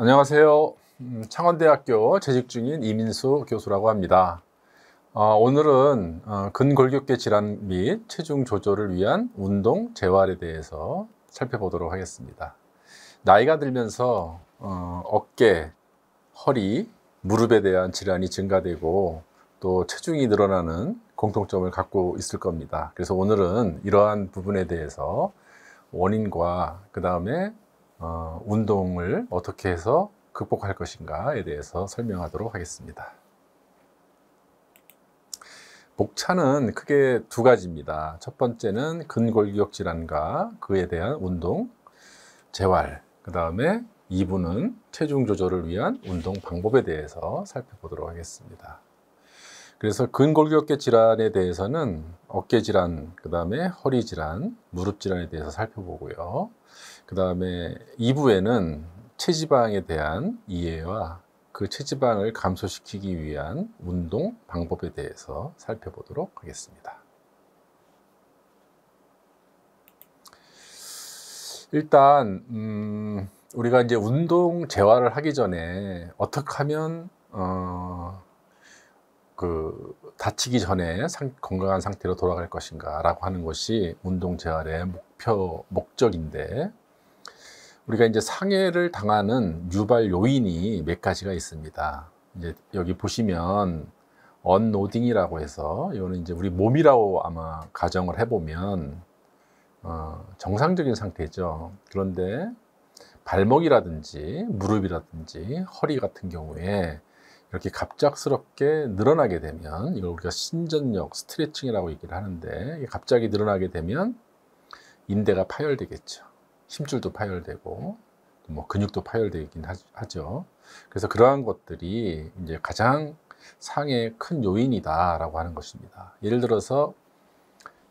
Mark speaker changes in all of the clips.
Speaker 1: 안녕하세요. 창원대학교 재직 중인 이민수 교수라고 합니다. 오늘은 근골격계 질환 및 체중 조절을 위한 운동 재활에 대해서 살펴보도록 하겠습니다. 나이가 들면서 어깨, 허리, 무릎에 대한 질환이 증가되고 또 체중이 늘어나는 공통점을 갖고 있을 겁니다. 그래서 오늘은 이러한 부분에 대해서 원인과 그 다음에 운동을 어떻게 해서 극복할 것인가에 대해서 설명하도록 하겠습니다. 목차는 크게 두 가지입니다. 첫 번째는 근골격 질환과 그에 대한 운동, 재활, 그 다음에 2부는 체중 조절을 위한 운동 방법에 대해서 살펴보도록 하겠습니다. 그래서 근골격계 질환에 대해서는 어깨 질환, 그 다음에 허리 질환, 무릎 질환에 대해서 살펴보고요. 그 다음에 2부에는 체지방에 대한 이해와 그 체지방을 감소시키기 위한 운동 방법에 대해서 살펴보도록 하겠습니다. 일단 우리가 이제 운동 재활을 하기 전에 어떻게 하면 다치기 전에 건강한 상태로 돌아갈 것인가 라고 하는 것이 운동 재활의 목적인데, 우리가 이제 상해를 당하는 유발 요인이 몇 가지가 있습니다. 이제 여기 보시면 언노딩이라고 해서, 이거는 이제 우리 몸이라고 아마 가정을 해보면 정상적인 상태죠. 그런데 발목이라든지 무릎이라든지 허리 같은 경우에 이렇게 갑작스럽게 늘어나게 되면, 이걸 우리가 신전력 스트레칭이라고 얘기를 하는데, 갑자기 늘어나게 되면 인대가 파열되겠죠. 힘줄도 파열되고 뭐 근육도 파열되긴 하죠. 그래서 그러한 것들이 이제 가장 상해의 큰 요인이다라고 하는 것입니다. 예를 들어서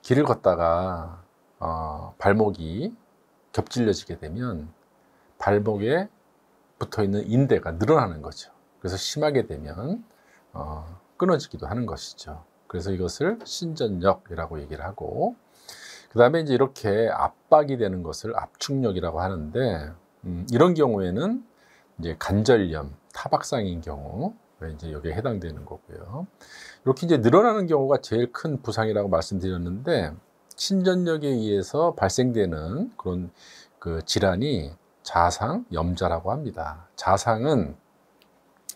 Speaker 1: 길을 걷다가 발목이 겹질려지게 되면 발목에 붙어 있는 인대가 늘어나는 거죠. 그래서 심하게 되면 끊어지기도 하는 것이죠. 그래서 이것을 신전력이라고 얘기를 하고, 그 다음에 이제 이렇게 압박이 되는 것을 압축력이라고 하는데, 이런 경우에는 이제 관절염, 타박상인 경우 이제 여기에 해당되는 거고요. 이렇게 이제 늘어나는 경우가 제일 큰 부상이라고 말씀드렸는데, 신전력에 의해서 발생되는 그런 그 질환이 자상, 염자라고 합니다. 자상은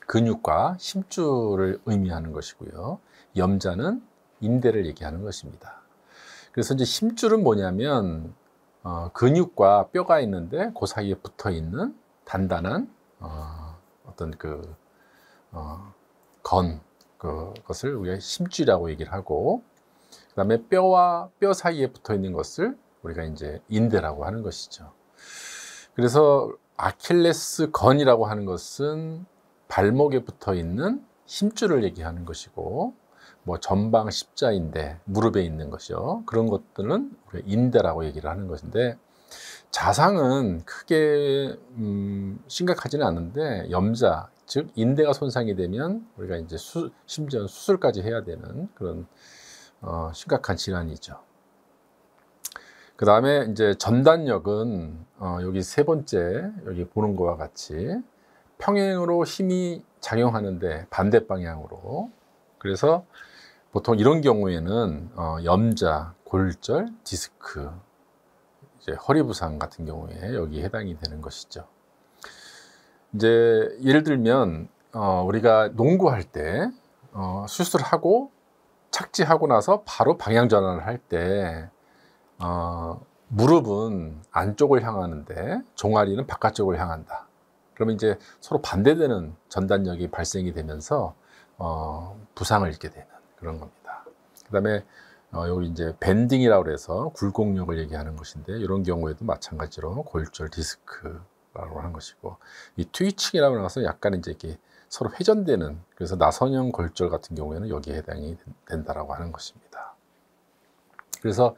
Speaker 1: 근육과 힘줄을 의미하는 것이고요. 염자는 인대를 얘기하는 것입니다. 그래서 이제 힘줄은 뭐냐면 근육과 뼈가 있는데 그 사이에 붙어 있는 단단한 어떤 그것을 우리가 힘줄이라고 얘기를 하고, 그 다음에 뼈와 뼈 사이에 붙어 있는 것을 우리가 이제 인대라고 하는 것이죠. 그래서 아킬레스 건이라고 하는 것은 발목에 붙어 있는 힘줄을 얘기하는 것이고, 뭐 전방 십자인대, 무릎에 있는 것이요. 그런 것들은 우리가 인대라고 얘기를 하는 것인데, 자상은 크게 심각하지는 않은데, 염자, 즉 인대가 손상이 되면 우리가 이제 심지어 수술까지 해야 되는 그런 심각한 질환이죠. 그 다음에 이제 전단력은 여기 세 번째 여기 보는 것과 같이 평행으로 힘이 작용하는데 반대 방향으로, 그래서 보통 이런 경우에는 염자, 골절, 디스크, 이제 허리 부상 같은 경우에 여기에 해당이 되는 것이죠. 이제 예를 들면 우리가 농구할 때 수술하고 착지하고 나서 바로 방향 전환을 할 때 무릎은 안쪽을 향하는데 종아리는 바깥쪽을 향한다. 그러면 이제 서로 반대되는 전단력이 발생이 되면서 부상을 입게 되는 그런 겁니다. 그 다음에 여기 이제 밴딩이라고 해서 굴곡력을 얘기하는 것인데, 이런 경우에도 마찬가지로 골절, 디스크라고 하는 것이고, 이 트위칭이라고 해서 약간 이제 이렇게 서로 회전되는, 그래서 나선형 골절 같은 경우에는 여기에 해당이 된다라고 하는 것입니다. 그래서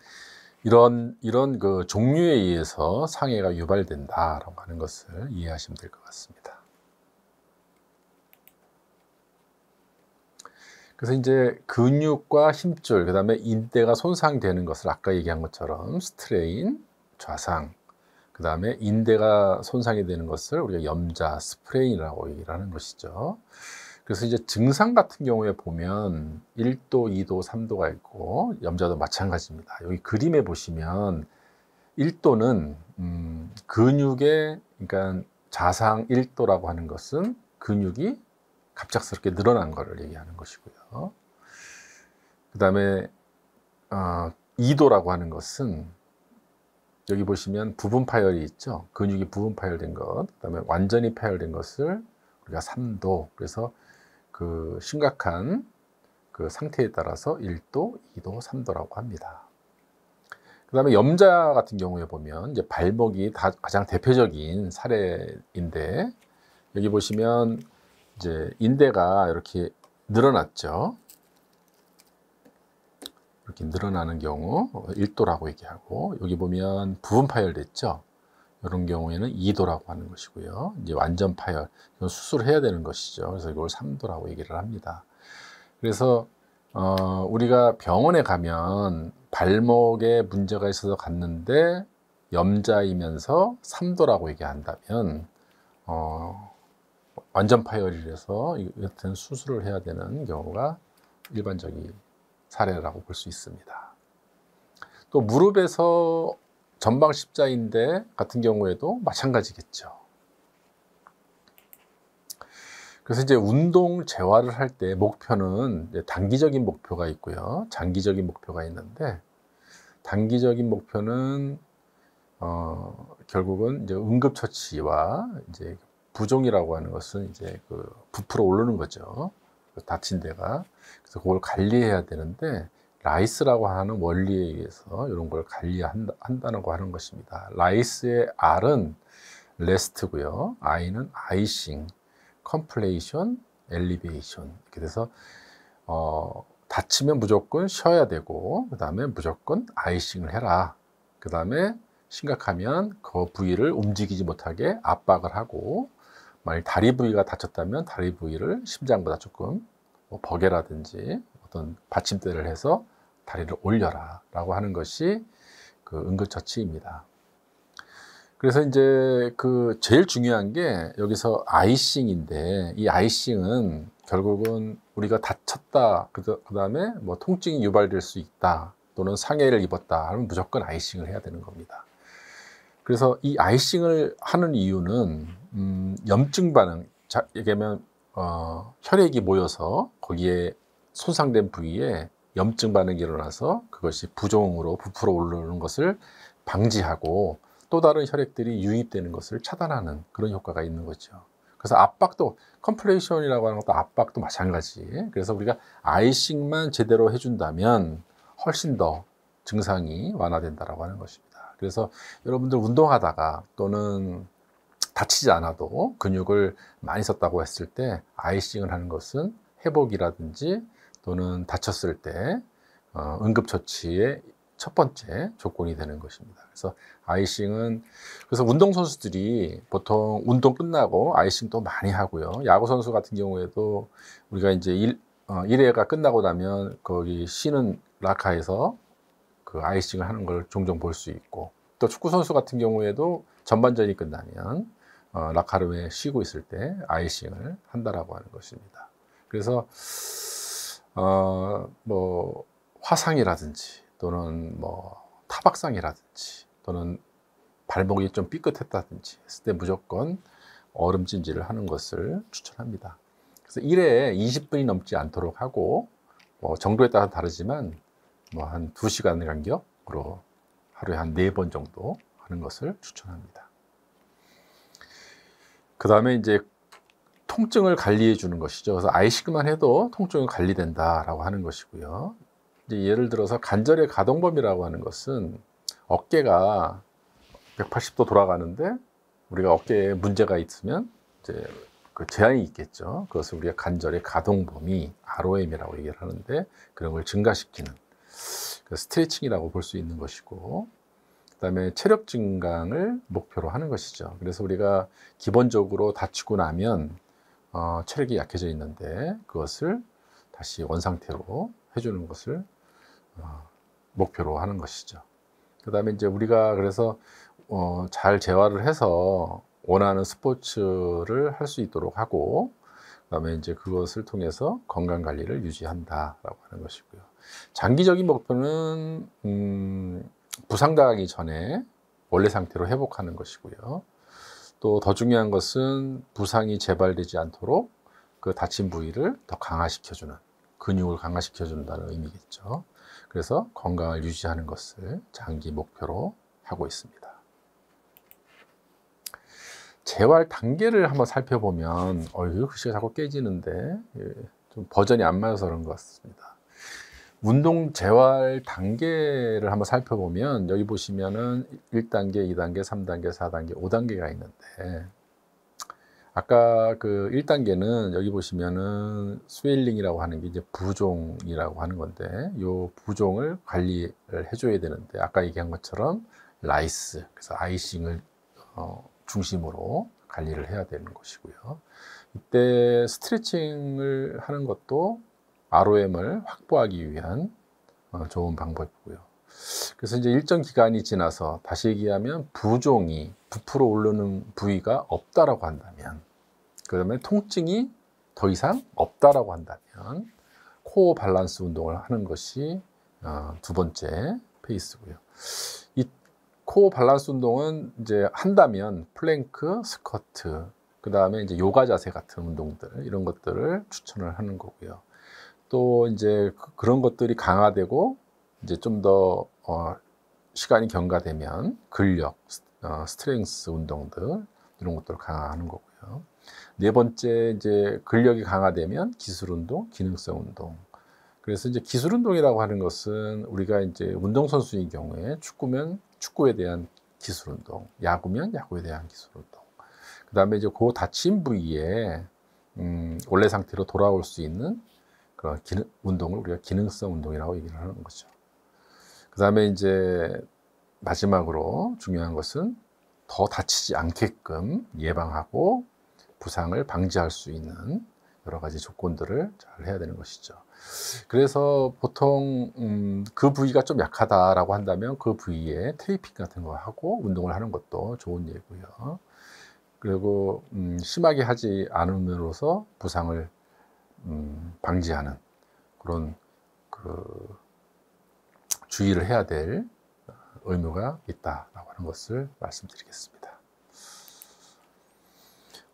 Speaker 1: 이런 그 종류에 의해서 상해가 유발된다라고 하는 것을 이해하시면 될 것 같습니다. 그래서 이제 근육과 힘줄, 그 다음에 인대가 손상되는 것을 아까 얘기한 것처럼 스트레인, 좌상, 그 다음에 인대가 손상이 되는 것을 우리가 염자, 스프레인이라고 얘기를 하는 것이죠. 그래서 이제 증상 같은 경우에 보면 1도, 2도, 3도가 있고 염자도 마찬가지입니다. 여기 그림에 보시면 1도는 근육의, 그러니까 자상 1도라고 하는 것은 근육이 갑작스럽게 늘어난 것을 얘기하는 것이고요. 그 다음에 2도라고 하는 것은 여기 보시면 부분 파열이 있죠. 근육이 부분 파열된 것, 그 다음에 완전히 파열된 것을 우리가 3도, 그래서 그 심각한 그 상태에 따라서 1도, 2도, 3도라고 합니다. 그 다음에 염자 같은 경우에 보면 이제 발목이 가장 대표적인 사례인데, 여기 보시면 이제 인대가 이렇게 늘어났죠. 이렇게 늘어나는 경우 1도라고 얘기하고, 여기 보면 부분 파열됐죠. 이런 경우에는 2도라고 하는 것이고요. 이제 완전 파열, 이건 수술해야 되는 것이죠. 그래서 이걸 3도라고 얘기를 합니다. 그래서 우리가 병원에 가면 발목에 문제가 있어서 갔는데 염자이면서 3도라고 얘기한다면 완전 파열이라서 여튼 수술을 해야 되는 경우가 일반적인 사례라고 볼 수 있습니다. 또 무릎에서 전방 십자인대 같은 경우에도 마찬가지겠죠. 그래서 이제 운동 재활을 할 때 목표는 이제 단기적인 목표가 있고요, 장기적인 목표가 있는데, 단기적인 목표는 결국은 이제 응급처치와 이제 부종이라고 하는 것은 이제 그 부풀어 오르는 거죠. 다친 데가. 그래서 그걸 관리해야 되는데, 라이스라고 하는 원리에 의해서 이런 걸 관리한다고 하는 것입니다. 라이스의 R은 레스트고요, I는 아이싱, 컴플레이션, 엘리베이션, 이렇게 돼서 다치면 무조건 쉬어야 되고, 그 다음에 무조건 아이싱을 해라. 그 다음에 심각하면 그 부위를 움직이지 못하게 압박을 하고, 만약 다리 부위가 다쳤다면 다리 부위를 심장보다 조금 버게라든지 어떤 받침대를 해서 다리를 올려라 라고 하는 것이 그 응급처치입니다. 그래서 이제 그 제일 중요한 게 여기서 아이싱인데, 이 아이싱은 결국은 우리가 다쳤다, 그 다음에 뭐 통증이 유발될 수 있다, 또는 상해를 입었다 하면 무조건 아이싱을 해야 되는 겁니다. 그래서 이 아이싱을 하는 이유는 염증 반응, 얘기하면 혈액이 모여서 거기에 손상된 부위에 염증 반응이 일어나서 그것이 부종으로 부풀어 오르는 것을 방지하고, 또 다른 혈액들이 유입되는 것을 차단하는 그런 효과가 있는 거죠. 그래서 압박도, 컴플레이션이라고 하는 것도 압박도 마찬가지. 그래서 우리가 아이싱만 제대로 해준다면 훨씬 더 증상이 완화된다라고 하는 것입니다. 그래서 여러분들 운동하다가 또는 다치지 않아도 근육을 많이 썼다고 했을 때 아이싱을 하는 것은 회복이라든지 또는 다쳤을 때 응급처치의 첫 번째 조건이 되는 것입니다. 그래서 아이싱은, 그래서 운동선수들이 보통 운동 끝나고 아이싱도 많이 하고요. 야구선수 같은 경우에도 우리가 이제 1회가 끝나고 나면 거기 쉬는 라카에서 그 아이싱을 하는 걸 종종 볼 수 있고, 또 축구선수 같은 경우에도 전반전이 끝나면 라카르에 쉬고 있을 때 아이싱을 한다라고 하는 것입니다. 그래서 뭐 화상이라든지 또는 뭐 타박상이라든지 또는 발목이 좀 삐끗했다든지 했을 때 무조건 얼음찜질을 하는 것을 추천합니다. 그래서 1회에 20분이 넘지 않도록 하고, 뭐 정도에 따라 다르지만 뭐 한 2시간 간격으로 하루에 한 4번 정도 하는 것을 추천합니다. 그 다음에 이제 통증을 관리해 주는 것이죠. 그래서 아이싱만 해도 통증이 관리된다라고 하는 것이고요. 이제 예를 들어서 관절의 가동범위라고 하는 것은 어깨가 180도 돌아가는데 우리가 어깨에 문제가 있으면 이제 그 제한이 있겠죠. 그것을 우리가 관절의 가동범위, ROM이라고 얘기를 하는데, 그런 걸 증가시키는 그 스트레칭이라고 볼 수 있는 것이고, 그다음에 체력 증강을 목표로 하는 것이죠. 그래서 우리가 기본적으로 다치고 나면 체력이 약해져 있는데 그것을 다시 원상태로 해주는 것을 목표로 하는 것이죠. 그다음에 이제 우리가 그래서 잘 재활을 해서 원하는 스포츠를 할 수 있도록 하고, 그다음에 이제 그것을 통해서 건강 관리를 유지한다라고 하는 것이고요. 장기적인 목표는 부상당하기 전에 원래 상태로 회복하는 것이고요. 또 더 중요한 것은 부상이 재발되지 않도록 그 다친 부위를 더 강화시켜주는, 근육을 강화시켜준다는 의미겠죠. 그래서 건강을 유지하는 것을 장기 목표로 하고 있습니다. 재활 단계를 한번 살펴보면 이거 글씨가 자꾸 깨지는데 좀 버전이 안 맞아서 그런 것 같습니다. 운동 재활 단계를 한번 살펴보면 여기 보시면은 1단계, 2단계, 3단계, 4단계, 5단계가 있는데, 아까 그 1단계는 여기 보시면은 스웨일링이라고 하는 게 이제 부종이라고 하는 건데, 요 부종을 관리를 해줘야 되는데, 아까 얘기한 것처럼 라이스, 그래서 아이싱을 중심으로 관리를 해야 되는 것이고요. 이때 스트레칭을 하는 것도 ROM을 확보하기 위한 좋은 방법이고요. 그래서 이제 일정 기간이 지나서, 다시 얘기하면 부종이 부풀어 오르는 부위가 없다라고 한다면, 그 다음에 통증이 더 이상 없다라고 한다면 코어 밸런스 운동을 하는 것이 두 번째 페이스고요. 이 코어 밸런스 운동은 이제 한다면 플랭크, 스쿼트, 그 다음에 이제 요가 자세 같은 운동들, 이런 것들을 추천을 하는 거고요. 또 이제 그런 것들이 강화되고 이제 좀 더 시간이 경과되면 근력, 스트렝스 운동들, 이런 것들을 강화하는 거고요. 네 번째, 이제 근력이 강화되면 기술 운동, 기능성 운동. 그래서 이제 기술 운동이라고 하는 것은 우리가 이제 운동선수인 경우에 축구면 축구에 대한 기술 운동, 야구면 야구에 대한 기술 운동. 그 다음에 이제 그 다친 부위에 원래 상태로 돌아올 수 있는 그런 운동을 우리가 기능성 운동이라고 얘기를 하는 거죠. 그 다음에 이제 마지막으로 중요한 것은 더 다치지 않게끔 예방하고 부상을 방지할 수 있는 여러 가지 조건들을 잘 해야 되는 것이죠. 그래서 보통 그 부위가 좀 약하다라고 한다면 그 부위에 테이핑 같은 거 하고 운동을 하는 것도 좋은 예고요. 그리고 심하게 하지 않음으로써 부상을 방지하는 그런 주의를 해야 될 의무가 있다라고 하는 것을 말씀드리겠습니다.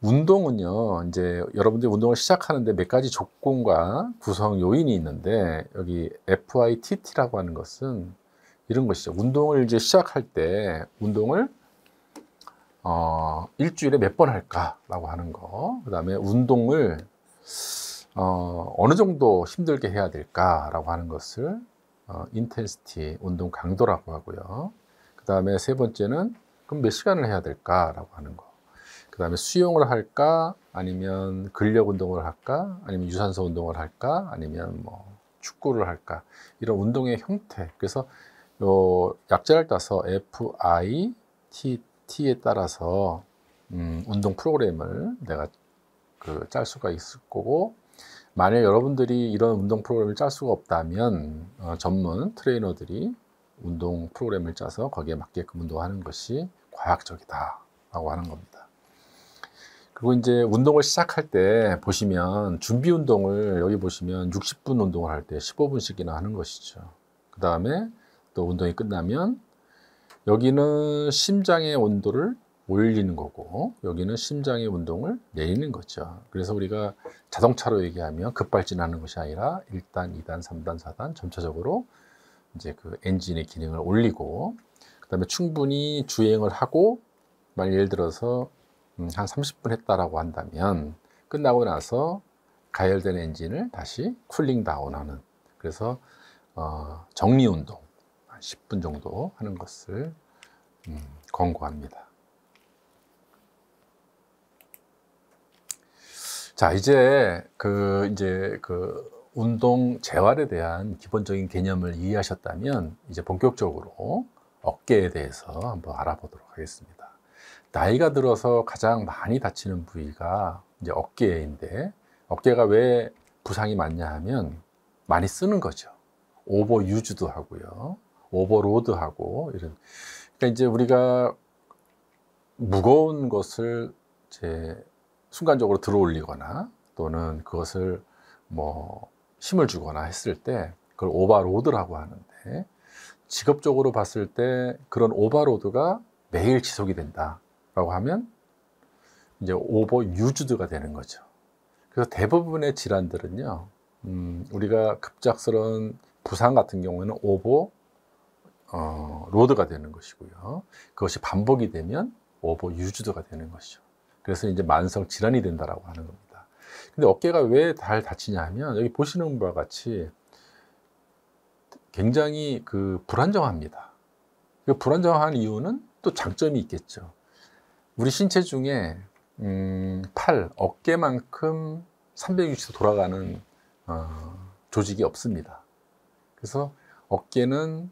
Speaker 1: 운동은요, 이제 여러분들이 운동을 시작하는데 몇 가지 조건과 구성 요인이 있는데, 여기 FITT라고 하는 것은 이런 것이죠. 운동을 이제 시작할 때 운동을 일주일에 몇 번 할까라고 하는 거, 그 다음에 운동을 어느 정도 힘들게 해야 될까라고 하는 것을 인텐시티, 운동 강도라고 하고요. 그 다음에 세 번째는 그럼 몇 시간을 해야 될까라고 하는 거. 그 다음에 수영을 할까, 아니면 근력 운동을 할까, 아니면 유산소 운동을 할까, 아니면 뭐 축구를 할까, 이런 운동의 형태. 그래서 요 약자를 따서 FITT에 따라서 운동 프로그램을 내가 짤 수가 있을 거고, 만약 여러분들이 이런 운동 프로그램을 짤 수가 없다면 전문 트레이너들이 운동 프로그램을 짜서 거기에 맞게끔 운동하는 것이 과학적이다라고 하는 겁니다. 그리고 이제 운동을 시작할 때 보시면 준비 운동을 여기 보시면 60분 운동을 할 때 15분씩이나 하는 것이죠. 그 다음에 또 운동이 끝나면 여기는 심장의 온도를 올리는 거고, 여기는 심장의 운동을 내리는 거죠. 그래서 우리가 자동차로 얘기하면 급발진하는 것이 아니라 1단, 2단, 3단, 4단 점차적으로 이제 그 엔진의 기능을 올리고, 그 다음에 충분히 주행을 하고, 만약 예를 들어서 한 30분 했다라고 한다면 끝나고 나서 가열된 엔진을 다시 쿨링 다운하는, 그래서 정리 운동 한 10분 정도 하는 것을 권고합니다. 자, 이제 운동 재활에 대한 기본적인 개념을 이해하셨다면 이제 본격적으로 어깨에 대해서 한번 알아보도록 하겠습니다. 나이가 들어서 가장 많이 다치는 부위가 이제 어깨인데, 어깨가 왜 부상이 많냐 하면 많이 쓰는 거죠. 오버유즈도 하고요, 오버로드하고 이런. 그러니까 이제 우리가 무거운 것을 이제 순간적으로 들어 올리거나 또는 그것을 뭐 힘을 주거나 했을 때 그걸 오버로드라고 하는데, 직업적으로 봤을 때 그런 오버로드가 매일 지속이 된다라고 하면 이제 오버유즈드가 되는 거죠. 그래서 대부분의 질환들은요, 우리가 급작스러운 부상 같은 경우에는 로드가 되는 것이고요. 그것이 반복이 되면 오버유즈드가 되는 것이죠. 그래서 이제 만성 질환이 된다라고 하는 겁니다. 근데 어깨가 왜 잘 다치냐 하면 여기 보시는 바와 같이 굉장히 불안정합니다. 그 불안정한 이유는 또 장점이 있겠죠. 우리 신체 중에 팔, 어깨만큼 360도 돌아가는 조직이 없습니다. 그래서 어깨는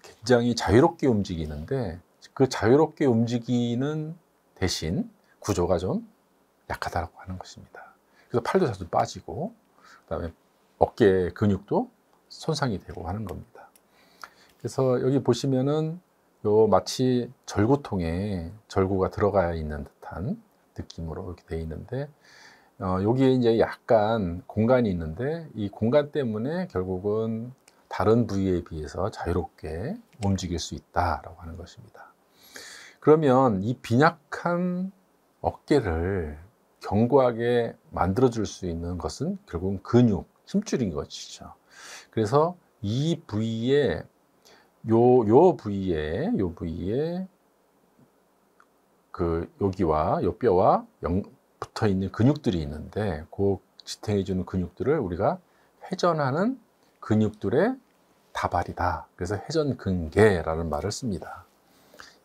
Speaker 1: 굉장히 자유롭게 움직이는데, 그 자유롭게 움직이는 대신 구조가 좀 약하다고 하는 것입니다. 그래서 팔도 자주 빠지고, 그다음에 어깨 근육도 손상이 되고 하는 겁니다. 그래서 여기 보시면은 마치 절구통에 절구가 들어가 있는 듯한 느낌으로 이렇게 되어 있는데, 여기에 이제 약간 공간이 있는데 이 공간 때문에 결국은 다른 부위에 비해서 자유롭게 움직일 수 있다라고 하는 것입니다. 그러면 이 빈약한 어깨를 견고하게 만들어 줄 수 있는 것은 결국은 근육, 힘줄인 것이죠. 그래서 이 부위에 요 부위에 여기와 요 뼈와 붙어 있는 근육들이 있는데, 그 지탱해 주는 근육들을 우리가 회전하는 근육들의 다발이다. 그래서 회전근개라는 말을 씁니다.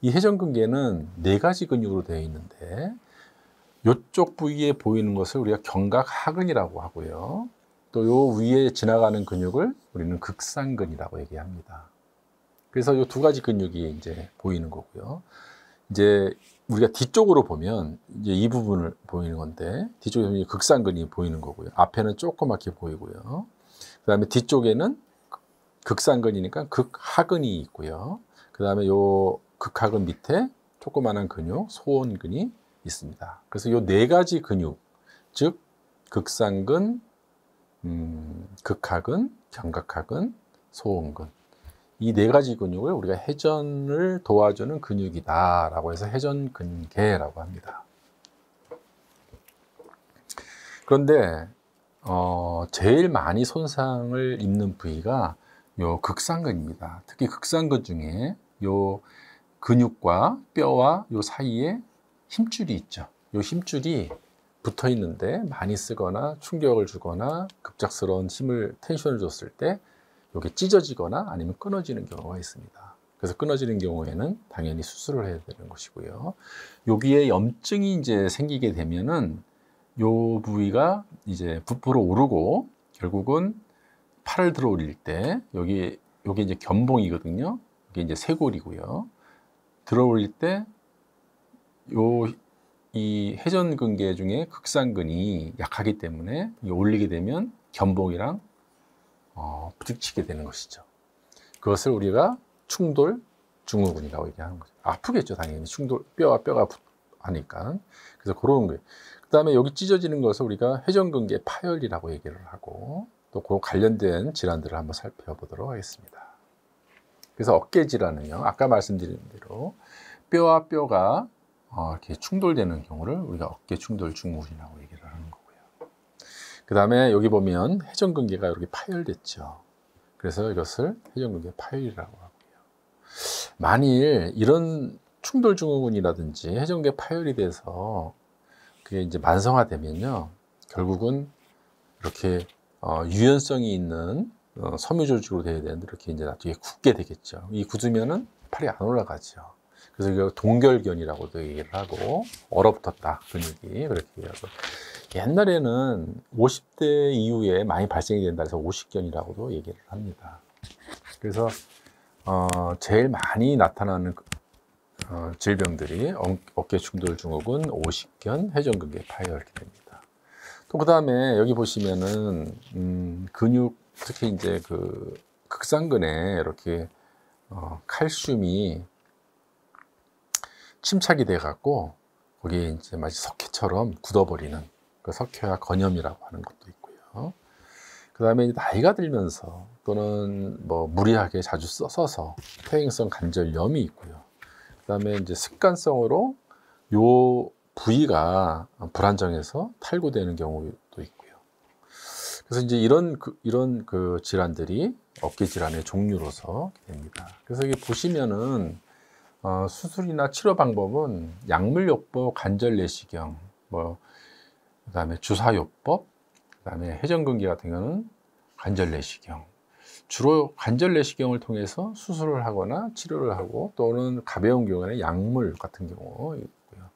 Speaker 1: 이 회전근개는 4가지 근육으로 되어 있는데, 이쪽 부위에 보이는 것을 우리가 견각하근이라고 하고요. 또 요 위에 지나가는 근육을 우리는 극상근이라고 얘기합니다. 그래서 이 2가지 근육이 이제 보이는 거고요. 이제 우리가 뒤쪽으로 보면 이제 이 부분을 보이는 건데, 뒤쪽에 보면 극상근이 보이는 거고요. 앞에는 조그맣게 보이고요. 그 다음에 뒤쪽에는 극상근이니까 극하근이 있고요. 그 다음에 요 극하근 밑에 조그마한 근육, 소원근이 있습니다. 그래서 요 4가지 근육, 즉 극상근, 극하근, 견각하근, 소원근, 이 4가지 근육을 우리가 회전을 도와주는 근육이다 라고 해서 회전근개라고 합니다. 그런데 제일 많이 손상을 입는 부위가 요 극상근입니다. 특히 극상근 중에 요 근육과 뼈와 요 사이에 힘줄이 있죠. 요 힘줄이 붙어 있는데 많이 쓰거나 충격을 주거나 급작스러운 텐션을 줬을 때 이게 찢어지거나 아니면 끊어지는 경우가 있습니다. 그래서 끊어지는 경우에는 당연히 수술을 해야 되는 것이고요. 여기에 염증이 이제 생기게 되면은 요 부위가 이제 부풀어 오르고, 결국은 팔을 들어 올릴 때 요게 이제 견봉이거든요. 이게 이제 쇄골이고요. 들어 올릴 때 이 회전근개 중에 극상근이 약하기 때문에 올리게 되면 견봉이랑 부딪히게 되는 것이죠. 그것을 우리가 충돌 증후군이라고 얘기하는 거죠. 아프겠죠, 당연히. 뼈와 뼈가 하니까. 그래서 그런 거예요. 그 다음에 여기 찢어지는 것을 우리가 회전근개 파열이라고 얘기를 하고, 또 그 관련된 질환들을 한번 살펴보도록 하겠습니다. 그래서 어깨 질환은요, 아까 말씀드린 대로 뼈와 뼈가 이렇게 충돌되는 경우를 우리가 어깨 충돌 증후군이라고 얘기를 하는 거고요. 그 다음에 여기 보면 회전근개가 이렇게 파열됐죠. 그래서 이것을 회전근개 파열이라고 하고요. 만일 이런 충돌 증후군이라든지 회전근개 파열이 돼서 그게 이제 만성화되면요, 결국은 이렇게 유연성이 있는 섬유 조직으로 되어야 되는데 이렇게 이제 나중에 굳게 되겠죠. 이 굳으면은 팔이 안 올라가죠. 그래서 이거 동결견이라고도 얘기를 하고, 얼어붙었다 근육이, 그렇게 얘기하고, 옛날에는 50대 이후에 많이 발생이 된다 해서 50견이라고도 얘기를 합니다. 그래서 제일 많이 나타나는 질병들이 어깨 충돌 증후군, 50견, 회전근개 파열 이렇게 됩니다. 또 그 다음에 여기 보시면은 근육, 특히 이제 극상근에 이렇게 칼슘이 침착이 돼 갖고 거기에 이제 마치 석회처럼 굳어버리는 그 석회화 건염이라고 하는 것도 있고요. 그 다음에 나이가 들면서 또는 뭐 무리하게 자주 써서 퇴행성 관절염이 있고요. 그 다음에 이제 습관성으로 요 부위가 불안정해서 탈구되는 경우도 있고요. 그래서 이제 이런 그 질환들이 어깨 질환의 종류로서 됩니다. 그래서 여기 보시면은 수술이나 치료 방법은 약물요법, 관절내시경, 뭐 그다음에 주사요법, 그다음에 회전근개 같은 경우는 관절내시경. 주로 관절내시경을 통해서 수술을 하거나 치료를 하고 또는 가벼운 경우에는 약물 같은 경우 있고요.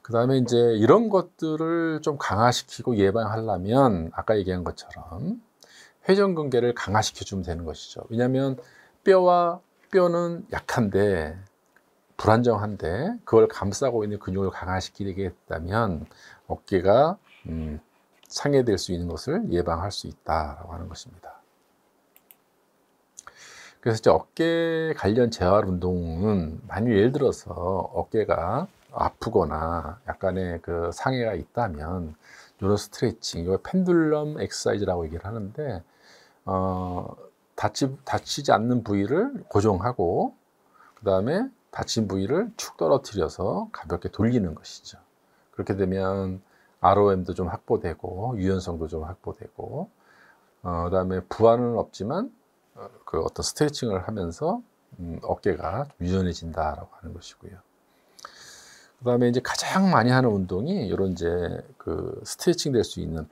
Speaker 1: 그다음에 이제 이런 것들을 좀 강화시키고 예방하려면 아까 얘기한 것처럼 회전근개를 강화시켜 주면 되는 것이죠. 왜냐하면 뼈는 약한데 불안정한데 그걸 감싸고 있는 근육을 강화시키겠다면 어깨가 상해될 수 있는 것을 예방할 수 있다라고 하는 것입니다. 그래서 이제 어깨 관련 재활 운동은 만일 예를 들어서 어깨가 아프거나 약간의 그 상해가 있다면 이런 스트레칭, 이거 펜듈럼 엑서사이즈라고 얘기를 하는데 다치지 않는 부위를 고정하고 그 다음에 다친 부위를 축 떨어뜨려서 가볍게 돌리는 것이죠. 그렇게 되면 ROM도 좀 확보되고 유연성도 좀 확보되고 그 다음에 부하는 없지만 그 어떤 스트레칭을 하면서 어깨가 좀 유연해진다라고 하는 것이고요. 그 다음에 이제 가장 많이 하는 운동이 이런 이제 그 스트레칭 될 수 있는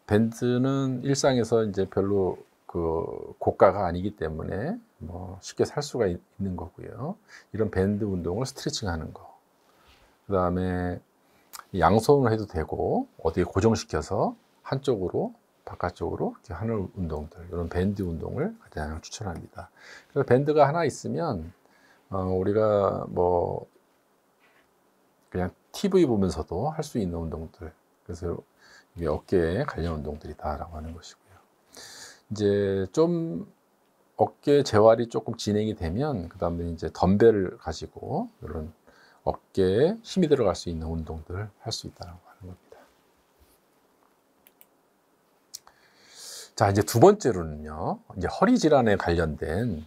Speaker 1: 밴드는 일상에서 이제 별로 그 고가가 아니기 때문에 뭐 쉽게 살 수가 있는 거고요. 이런 밴드 운동을 스트레칭 하는 거. 그 다음에 양손을 해도 되고 어디에 고정시켜서 한쪽으로 바깥쪽으로 이렇게 하는 운동들, 이런 밴드 운동을 가장 추천합니다. 그래서 밴드가 하나 있으면 우리가 뭐 그냥 TV 보면서도 할 수 있는 운동들, 그래서 이게 어깨에 관련 운동들이다라고 하는 것이고요. 이제 좀 어깨 재활이 조금 진행이 되면 그 다음에 이제 덤벨을 가지고 이런 어깨에 힘이 들어갈 수 있는 운동들을 할 수 있다고 하는 겁니다. 자, 이제 두 번째로는요, 이제 허리 질환에 관련된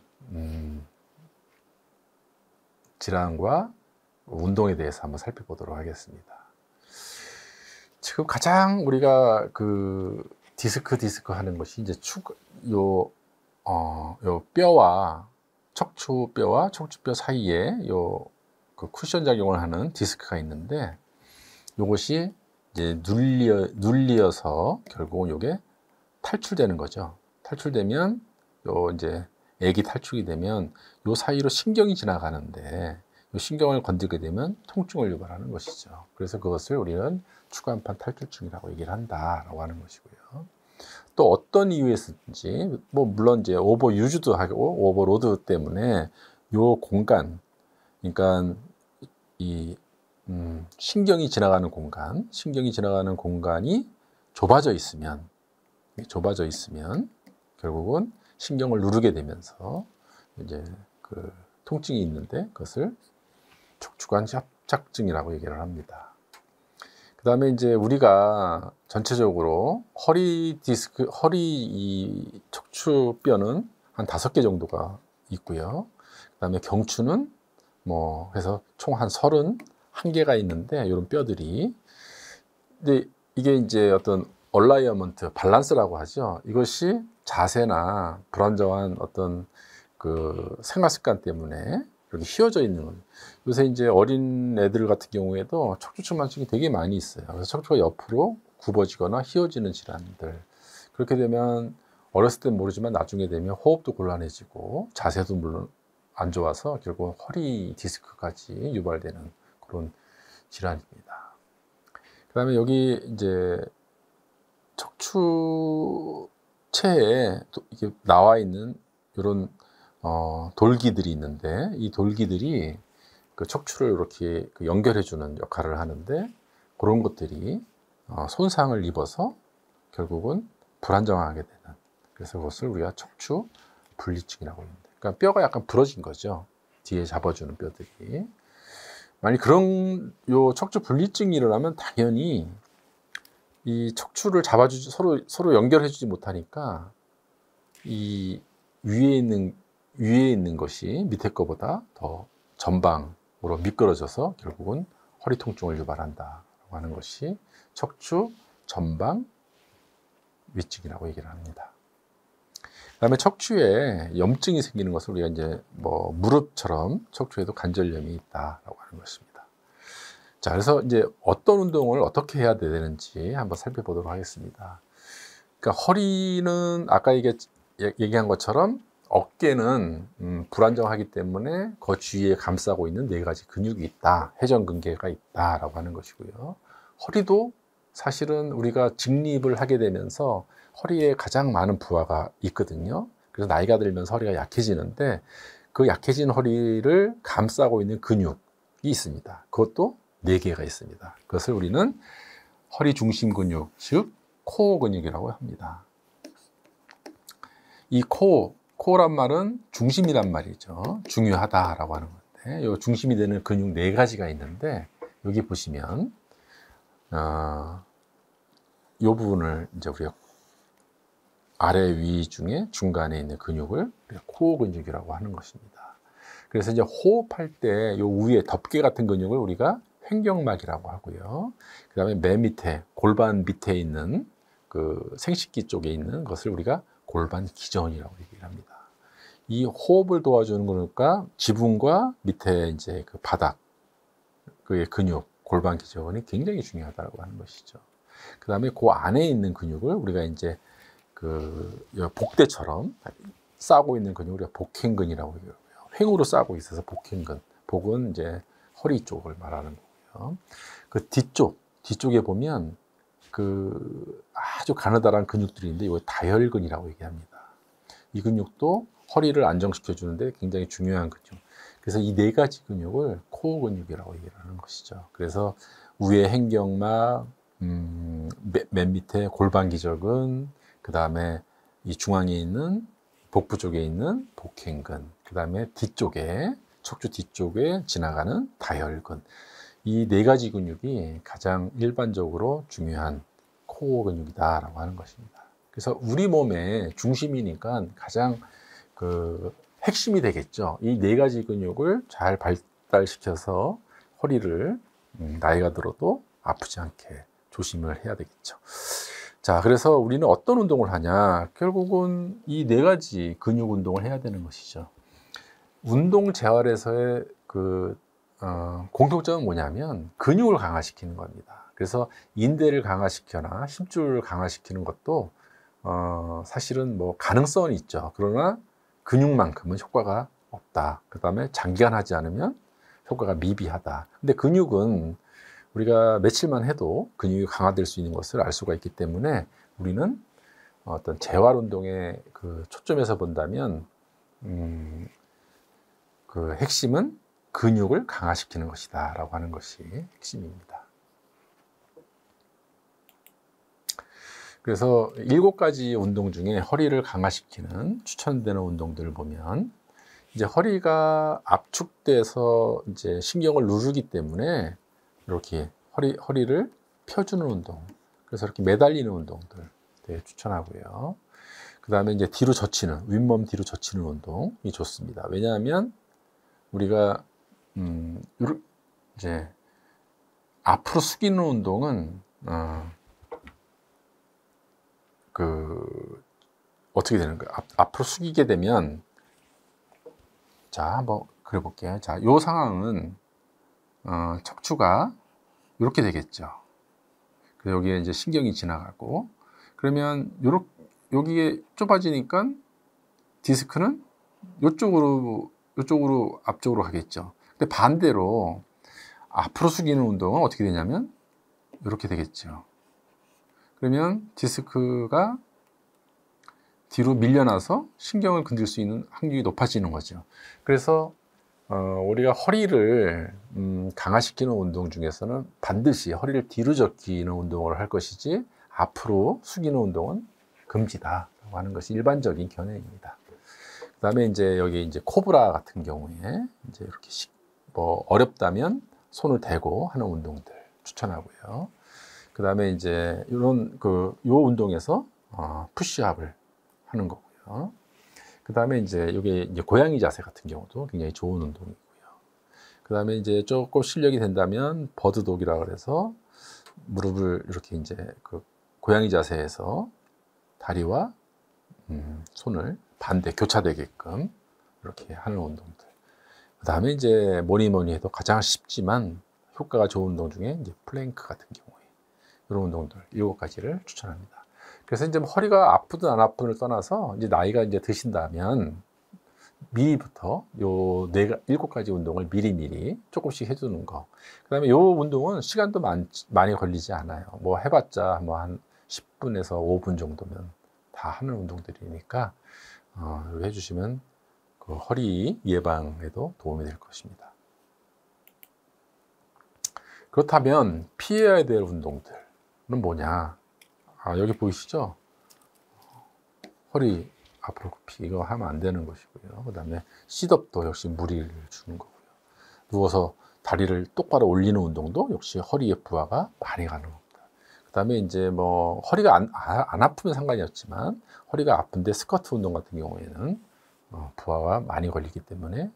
Speaker 1: 질환과 운동에 대해서 한번 살펴보도록 하겠습니다. 지금 가장 우리가 그 디스크 하는 것이 이제 요 뼈와 척추뼈 사이에 그 쿠션 작용을 하는 디스크가 있는데 요것이 이제 눌려서 결국은 요게 탈출되는 거죠. 탈출되면 이제 액이 탈출이 되면 요 사이로 신경이 지나가는데 요 신경을 건들게 되면 통증을 유발하는 것이죠. 그래서 그것을 우리는 추간판 탈출증이라고 얘기를 한다라고 하는 것이고요. 또 어떤 이유에서든지 뭐 물론 이제 오버유즈도 하고 오버로드 때문에 요 공간, 그러니까 이 신경이 지나가는 공간이 좁아져 있으면 결국은 신경을 누르게 되면서 이제 그 통증이 있는데 그것을 척추관 협착증이라고 얘기를 합니다. 그 다음에 이제 우리가 전체적으로 허리 이 척추뼈는 한 5개 정도가 있고요. 그 다음에 경추는 뭐 해서 총 한 31개가 있는데 이런 뼈들이, 근데 이게 이제 어떤 얼라이어먼트, 밸런스라고 하죠. 이것이 자세나 불안정한 어떤 그 생활 습관 때문에 이렇게 휘어져 있는 거예요. 요새 이제 어린 애들 같은 경우에도 척추측만증이 되게 많이 있어요. 그래서 척추가 옆으로 굽어지거나 휘어지는 질환들. 그렇게 되면 어렸을 땐 모르지만 나중에 되면 호흡도 곤란해지고 자세도 물론 안 좋아서 결국 허리 디스크까지 유발되는 그런 질환입니다. 그 다음에 여기 이제 척추체에 이게 나와 있는 이런 돌기들이 있는데 이 돌기들이 그 척추를 이렇게 연결해 주는 역할을 하는데 그런 것들이 손상을 입어서 결국은 불안정하게 되는, 그래서 그것을 우리가 척추 분리증이라고 합니다. 그러니까 뼈가 약간 부러진 거죠. 뒤에 잡아주는 뼈들이. 만약 그런 요 척추 분리증이 일어나면 당연히 이 척추를 잡아주지 서로 연결해주지 못하니까 이 위에 있는 것이 밑에 거보다 더 전방으로 미끄러져서 결국은 허리 통증을 유발한다라고 하는 것이 척추 전방 위증이라고 얘기를 합니다. 그다음에 척추에 염증이 생기는 것을 우리가 이제 뭐 무릎처럼 척추에도 관절염이 있다라고 하는 것입니다. 자, 그래서 이제 어떤 운동을 어떻게 해야 되는지 한번 살펴보도록 하겠습니다. 그러니까 허리는 아까 얘기한 것처럼 어깨는 불안정하기 때문에 그 주위에 감싸고 있는 4가지 근육이 있다, 회전근개가 있다라고 하는 것이고요. 허리도 사실은 우리가 직립을 하게 되면서 허리에 가장 많은 부하가 있거든요. 그래서 나이가 들면서 허리가 약해지는데 그 약해진 허리를 감싸고 있는 근육이 있습니다. 그것도 4개가 있습니다. 그것을 우리는 허리 중심 근육, 즉 코어 근육이라고 합니다. 이 코어란 말은 중심이란 말이죠. 중요하다라고 하는 건데, 이 중심이 되는 근육 4가지가 있는데, 여기 보시면 이 부분을 이제 우리가 아래 위 중에 중간에 있는 근육을 코어 근육이라고 하는 것입니다. 그래서 이제 호흡할 때 이 위에 덮개 같은 근육을 우리가 횡격막이라고 하고요. 그 다음에 맨 밑에 골반 밑에 있는 그 생식기 쪽에 있는 것을 우리가 골반 기전이라고 얘기를 합니다. 이 호흡을 도와주는 거니까 지붕과 밑에 이제 그 바닥, 그의 근육, 골반 기전이 굉장히 중요하다고 하는 것이죠. 그 다음에 그 안에 있는 근육을 우리가 이제 그 복대처럼 싸고 있는 근육을 우리가 복행근이라고 얘기하고요. 횡으로 싸고 있어서 복행근. 복은 이제 허리 쪽을 말하는 거고요. 그 뒤쪽에 보면 그 아주 가느다란 근육들이 있는데 이거 다혈근이라고 얘기합니다. 이 근육도 허리를 안정시켜 주는데 굉장히 중요한 근육. 그래서 이 4가지 근육을 코어 근육이라고 얘기를 하는 것이죠. 그래서 위에 횡격막, 맨 밑에 골반 기저근, 그 다음에 이 중앙에 있는 복부 쪽에 있는 복행근, 그 다음에 뒤쪽에 척추 뒤쪽에 지나가는 다혈근. 이 4가지 근육이 가장 일반적으로 중요한 코어 근육이다라고 하는 것입니다. 그래서 우리 몸의 중심이니까 가장 그 핵심이 되겠죠. 이 4가지 근육을 잘 발달시켜서 허리를 나이가 들어도 아프지 않게 조심을 해야 되겠죠. 자, 그래서 우리는 어떤 운동을 하냐? 결국은 이 4가지 근육 운동을 해야 되는 것이죠. 운동 재활에서의 그 공통점은 뭐냐면 근육을 강화시키는 겁니다. 그래서 인대를 강화시켜나 힘줄을 강화시키는 것도 사실은 뭐 가능성은 있죠. 그러나 근육만큼은 효과가 없다. 그 다음에 장기간 하지 않으면 효과가 미비하다. 근데 근육은 우리가 며칠만 해도 근육이 강화될 수 있는 것을 알 수가 있기 때문에 우리는 어떤 재활 운동의 그 초점에서 본다면 그 핵심은 근육을 강화시키는 것이다 라고 하는 것이 핵심입니다. 그래서 7가지 운동 중에 허리를 강화시키는 추천되는 운동들을 보면 이제 허리가 압축돼서 이제 신경을 누르기 때문에 이렇게 허리를 펴주는 운동, 그래서 이렇게 매달리는 운동들 추천하고요. 그 다음에 이제 뒤로 젖히는, 윗몸 뒤로 젖히는 운동이 좋습니다. 왜냐하면 우리가 이제 앞으로 숙이는 운동은 어떻게 되는가? 앞으로 숙이게 되면, 자, 한번 그려볼게요. 자, 이 상황은 척추가 이렇게 되겠죠. 그래서 여기에 이제 신경이 지나가고, 그러면 여기에 좁아지니까 디스크는 이쪽으로 앞쪽으로 가겠죠. 근데 반대로 앞으로 숙이는 운동은 어떻게 되냐면 이렇게 되겠죠. 그러면 디스크가 뒤로 밀려나서 신경을 건들 수 있는 확률이 높아지는 거죠. 그래서 우리가 허리를 강화시키는 운동 중에서는 반드시 허리를 뒤로 젖히는 운동을 할 것이지 앞으로 숙이는 운동은 금지다라고 하는 것이 일반적인 견해입니다. 그다음에 이제 여기 이제 코브라 같은 경우에 이제 이렇게 뭐 어렵다면 손을 대고 하는 운동들 추천하고요. 그 다음에 이제 이런 요 운동에서 푸시업을 하는 거고요. 그 다음에 이제 이게 이제 고양이 자세 같은 경우도 굉장히 좋은 운동이고요. 그 다음에 이제 조금 실력이 된다면 버드독이라고 그래서 무릎을 이렇게 이제 그 고양이 자세에서 다리와 손을 반대 교차되게끔 이렇게 하는 운동들. 그 다음에 이제 뭐니 해도 가장 쉽지만 효과가 좋은 운동 중에 이제 플랭크 같은 경우에 이런 운동들 7가지를 추천합니다. 그래서 이제 허리가 아프든 안 아프든을 떠나서 이제 나이가 이제 드신다면 미리부터 요 7가지 운동을 미리미리 조금씩 해주는 거. 그 다음에 요 운동은 시간도 많이 걸리지 않아요. 뭐 해봤자 뭐 한 10분에서 5분 정도면 다 하는 운동들이니까 해주시면 그 허리 예방에도 도움이 될 것입니다. 그렇다면 피해야 될 운동들은 뭐냐? 여기 보이시죠? 허리 앞으로 굽히 이거 하면 안 되는 것이고요. 그 다음에 싯업도 역시 무리를 주는 거고요. 누워서 다리를 똑바로 올리는 운동도 역시 허리의 부하가 많이 가는 겁니다. 그 다음에 이제 뭐 허리가 안 아프면 상관이 없지만 허리가 아픈데 스쿼트 운동 같은 경우에는 부하가 많이 걸리기 때문에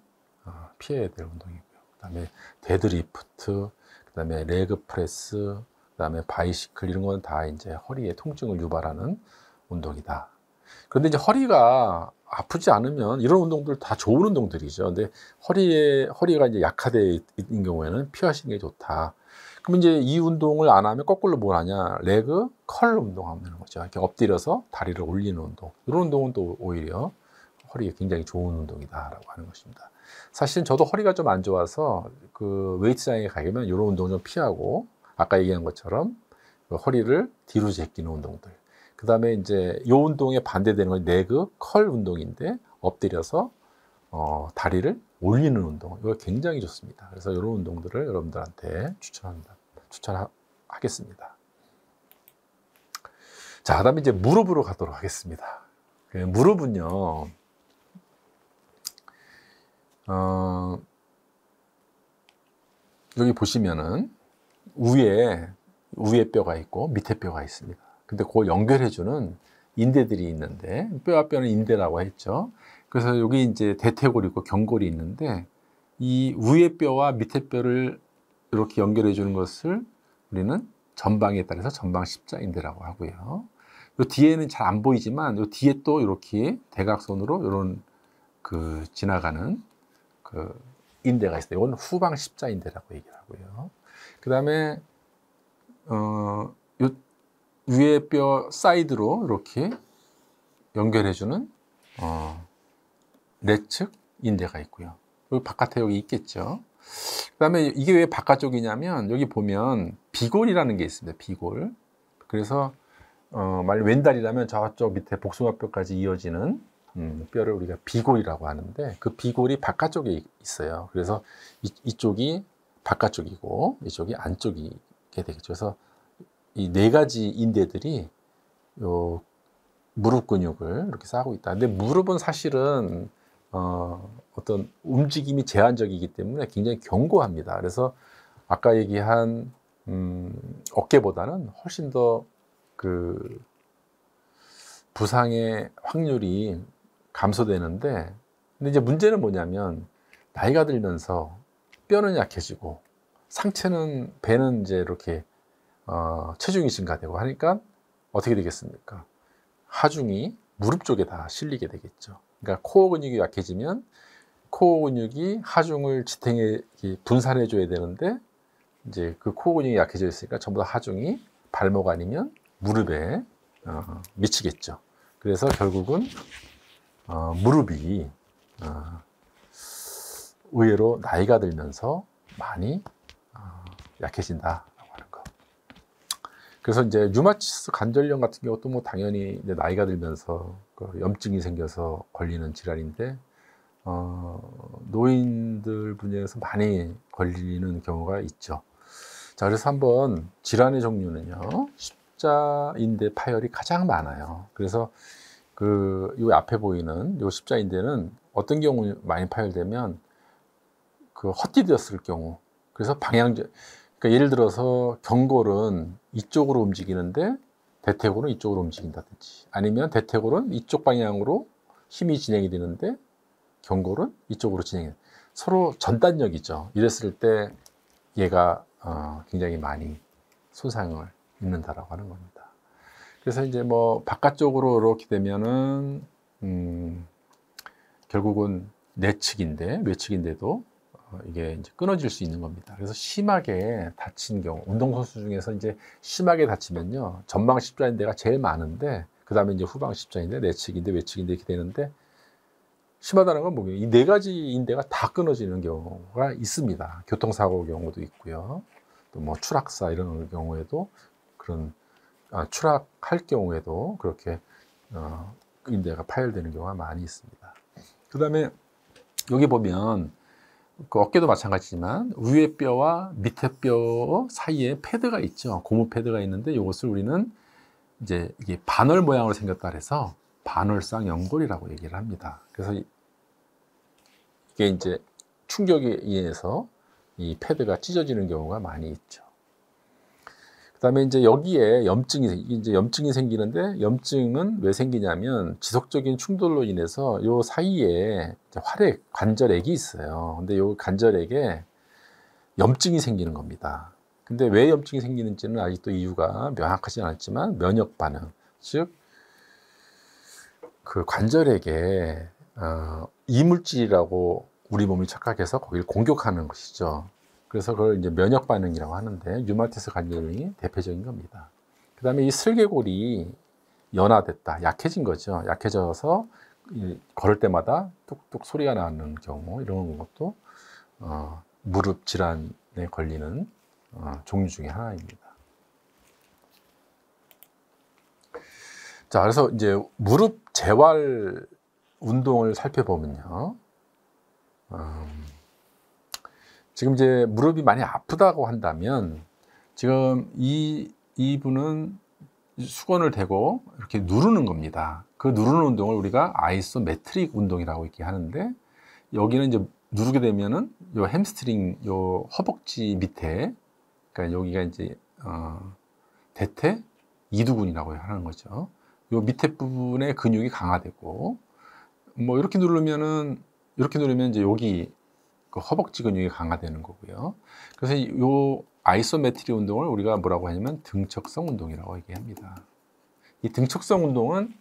Speaker 1: 피해야 될 운동이고요. 그 다음에 데드리프트, 그 다음에 레그 프레스, 그 다음에 바이시클 이런 건 다 이제 허리에 통증을 유발하는 운동이다. 그런데 이제 허리가 아프지 않으면 이런 운동들 다 좋은 운동들이죠. 근데 허리가 이제 약화되어 있는 경우에는 피하시는 게 좋다. 그럼 이제 이 운동을 안 하면 거꾸로 뭘 하냐? 레그 컬 운동하면 되는 거죠. 이렇게 엎드려서 다리를 올리는 운동. 이런 운동은 또 오히려 허리에 굉장히 좋은 운동이다라고 하는 것입니다. 사실 저도 허리가 좀 안 좋아서 그 웨이트장에 가면 이런 운동 좀 피하고 아까 얘기한 것처럼 허리를 뒤로 제끼는 운동들. 그 다음에 이제 이 운동에 반대되는 건 레그 컬 운동인데 엎드려서 다리를 올리는 운동. 이거 굉장히 좋습니다. 그래서 이런 운동들을 여러분들한테 추천하겠습니다. 자, 그다음에 이제 무릎으로 가도록 하겠습니다. 무릎은요, 여기 보시면은 위에 뼈가 있고 밑에 뼈가 있습니다. 근데 그걸 연결해주는 인대들이 있는데, 뼈와 뼈는 인대라고 했죠. 그래서 여기 이제 대퇴골이 있고 경골이 있는데, 이 위에 뼈와 밑에 뼈를 이렇게 연결해주는 것을 우리는 전방에 따라서 전방 십자인대라고 하고요. 요 뒤에는 잘 안 보이지만, 요 뒤에 또 이렇게 대각선으로 이런 지나가는 인대가 있어요. 이건 후방 십자인대라고 얘기를 하고요. 그 다음에 위에 뼈 사이드로 이렇게 연결해주는 내측 인대가 있고요. 여기 바깥에 여기 있겠죠. 그 다음에 이게 왜 바깥쪽이냐면 여기 보면 비골이라는 게 있습니다. 비골. 그래서 만약 왼다리라면 저쪽 밑에 복숭아뼈까지 이어지는 뼈를 우리가 비골이라고 하는데 그 비골이 바깥쪽에 있어요. 그래서 이쪽이 바깥쪽이고 이쪽이 안쪽이게 되겠죠. 그래서 이 4가지 인대들이 요 무릎 근육을 이렇게 싸고 있다. 근데 무릎은 사실은 어떤 움직임이 제한적이기 때문에 굉장히 견고합니다. 그래서 아까 얘기한 어깨보다는 훨씬 더 부상의 확률이 감소되는데, 근데 이제 문제는 뭐냐면 나이가 들면서 뼈는 약해지고 상체는 배는 이제 이렇게 체중이 증가되고 하니까 어떻게 되겠습니까? 하중이 무릎 쪽에 다 실리게 되겠죠. 그러니까 코어 근육이 약해지면 코어 근육이 하중을 지탱해 분산해 줘야 되는데 이제 그 코어 근육이 약해져 있으니까 전부 다 하중이 발목 아니면 무릎에 미치겠죠. 그래서 결국은 무릎이 의외로 나이가 들면서 많이 약해진다라고 하는 거. 그래서 이제 류마티스 관절염 같은 경우도 뭐 당연히 이제 나이가 들면서 염증이 생겨서 걸리는 질환인데 노인들 분야에서 많이 걸리는 경우가 있죠. 자, 그래서 한번 질환의 종류는요, 십자인대 파열이 가장 많아요. 그래서 요 앞에 보이는 요 십자인대는 어떤 경우 많이 파열되면 헛디뎠을 경우, 그래서 그러니까 예를 들어서 경골은 이쪽으로 움직이는데 대퇴골은 이쪽으로 움직인다든지, 아니면 대퇴골은 이쪽 방향으로 힘이 진행이 되는데 경골은 이쪽으로 진행이 돼요. 서로 전단력이죠. 이랬을 때 얘가 굉장히 많이 손상을 입는다라고 하는 겁니다. 그래서 이제 뭐 바깥쪽으로 이렇게 되면은 결국은 뇌측인데도 이게 이제 끊어질 수 있는 겁니다. 그래서 심하게 다친 경우, 운동선수 중에서 이제 심하게 다치면요, 전방 십자인대가 제일 많은데, 그 다음에 이제 후방 십자인대, 내측인대, 외측인대 이렇게 되는데, 심하다는 건 뭐예요? 이 네 가지 인대가 다 끊어지는 경우가 있습니다. 교통사고 경우도 있고요. 또 뭐 추락사 이런 경우에도 그런, 추락할 경우에도 그렇게 인대가 파열되는 경우가 많이 있습니다. 그 다음에 여기 보면 그 어깨도 마찬가지지만 위에 뼈와 밑에 뼈 사이에 패드가 있죠. 고무 패드가 있는데 이것을 우리는 이제 이게 반월 모양으로 생겼다 해서 반월상 연골이라고 얘기를 합니다. 그래서 이게 이제 충격에 의해서 이 패드가 찢어지는 경우가 많이 있죠. 그 다음에 이제 여기에 염증이 생기는데, 염증은 왜 생기냐면 지속적인 충돌로 인해서 요 사이에 관절액이 있어요. 근데 요 관절액에 염증이 생기는 겁니다. 근데 왜 염증이 생기는지는 아직도 이유가 명확하지 않았지만, 면역 반응, 즉 그 관절액에 이물질이라고 우리 몸이 착각해서 거기를 공격하는 것이죠. 그래서 그걸 이제 면역 반응이라고 하는데, 류마티스 관절염이 대표적인 겁니다. 그 다음에 이 슬개골이 연화됐다, 약해진 거죠. 약해져서 걸을 때마다 뚝뚝 소리가 나는 경우, 이런 것도 무릎 질환에 걸리는 종류 중에 하나입니다. 자, 그래서 이제 무릎 재활 운동을 살펴보면요, 지금 이제 무릎이 많이 아프다고 한다면, 지금 이분은 수건을 대고 이렇게 누르는 겁니다. 그 누르는 운동을 우리가 아이소메트릭 운동이라고 이렇게 하는데, 여기는 이제 누르게 되면은 요 햄스트링, 요 허벅지 밑에, 그러니까 여기가 이제 대퇴 이두근이라고 하는 거죠. 요 밑에 부분의 근육이 강화되고, 뭐 이렇게 누르면 이제 여기 그 허벅지 근육이 강화되는 거고요. 그래서 이 아이소메트리 운동을 우리가 뭐라고 하냐면 등척성 운동이라고 얘기합니다. 이 등척성 운동은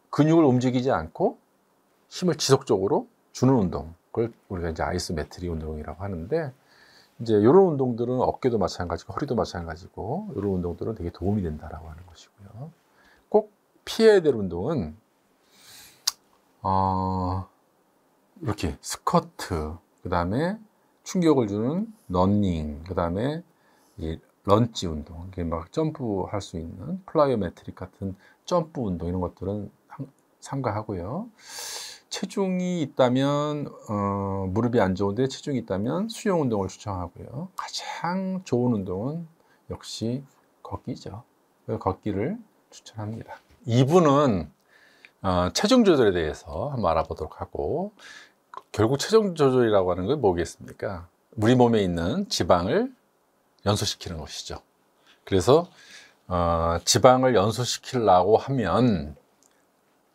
Speaker 1: 근육을 움직이지 않고 힘을 지속적으로 주는 운동, 그걸 우리가 이제 아이소메트리 운동이라고 하는데, 이제 이런 운동들은 어깨도 마찬가지고 허리도 마찬가지고, 이런 운동들은 되게 도움이 된다라고 하는 것이고요. 꼭 피해야 될 운동은 이렇게 스쿼트, 그 다음에 충격을 주는 러닝, 그 다음에 이 런지 운동, 이게 막 점프할 수 있는 플라이오메트릭 같은 점프 운동, 이런 것들은 삼가하고요. 체중이 있다면, 무릎이 안 좋은데 체중이 있다면 수영 운동을 추천하고요. 가장 좋은 운동은 역시 걷기죠. 걷기를 추천합니다. 2부는 체중 조절에 대해서 한번 알아보도록 하고, 결국 체중 조절이라고 하는 건 뭐겠습니까? 우리 몸에 있는 지방을 연소시키는 것이죠. 그래서 지방을 연소시키려고 하면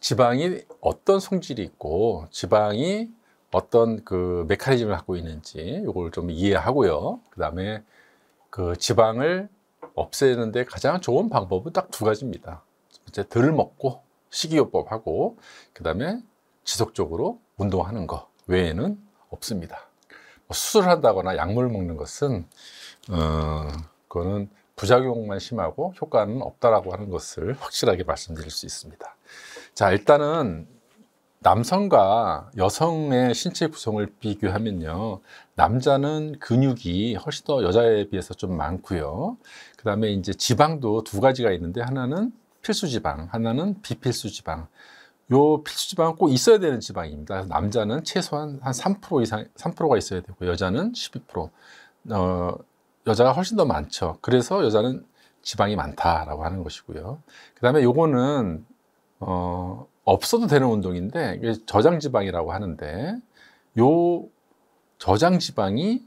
Speaker 1: 지방이 어떤 성질이 있고 지방이 어떤 그 메커니즘을 갖고 있는지 이걸 좀 이해하고요. 그 다음에 그 지방을 없애는데 가장 좋은 방법은 딱 두 가지입니다. 이제 덜 먹고 식이요법하고, 그 다음에 지속적으로 운동하는 거 외에는 없습니다. 수술을 한다거나 약물을 먹는 것은 그거는 부작용만 심하고 효과는 없다라고 하는 것을 확실하게 말씀드릴 수 있습니다. 자, 일단은 남성과 여성의 신체 구성을 비교하면요, 남자는 근육이 훨씬 더 여자에 비해서 좀 많고요. 그 다음에 이제 지방도 두 가지가 있는데, 하나는 필수 지방, 하나는 비필수 지방. 요 필수 지방은 꼭 있어야 되는 지방입니다. 그래서 남자는 최소한 한 3% 이상, 3%가 있어야 되고, 여자는 12%. 여자가 훨씬 더 많죠. 그래서 여자는 지방이 많다라고 하는 것이고요. 그 다음에 요거는 없어도 되는 운동인데, 이게 저장 지방이라고 하는데, 요 저장 지방이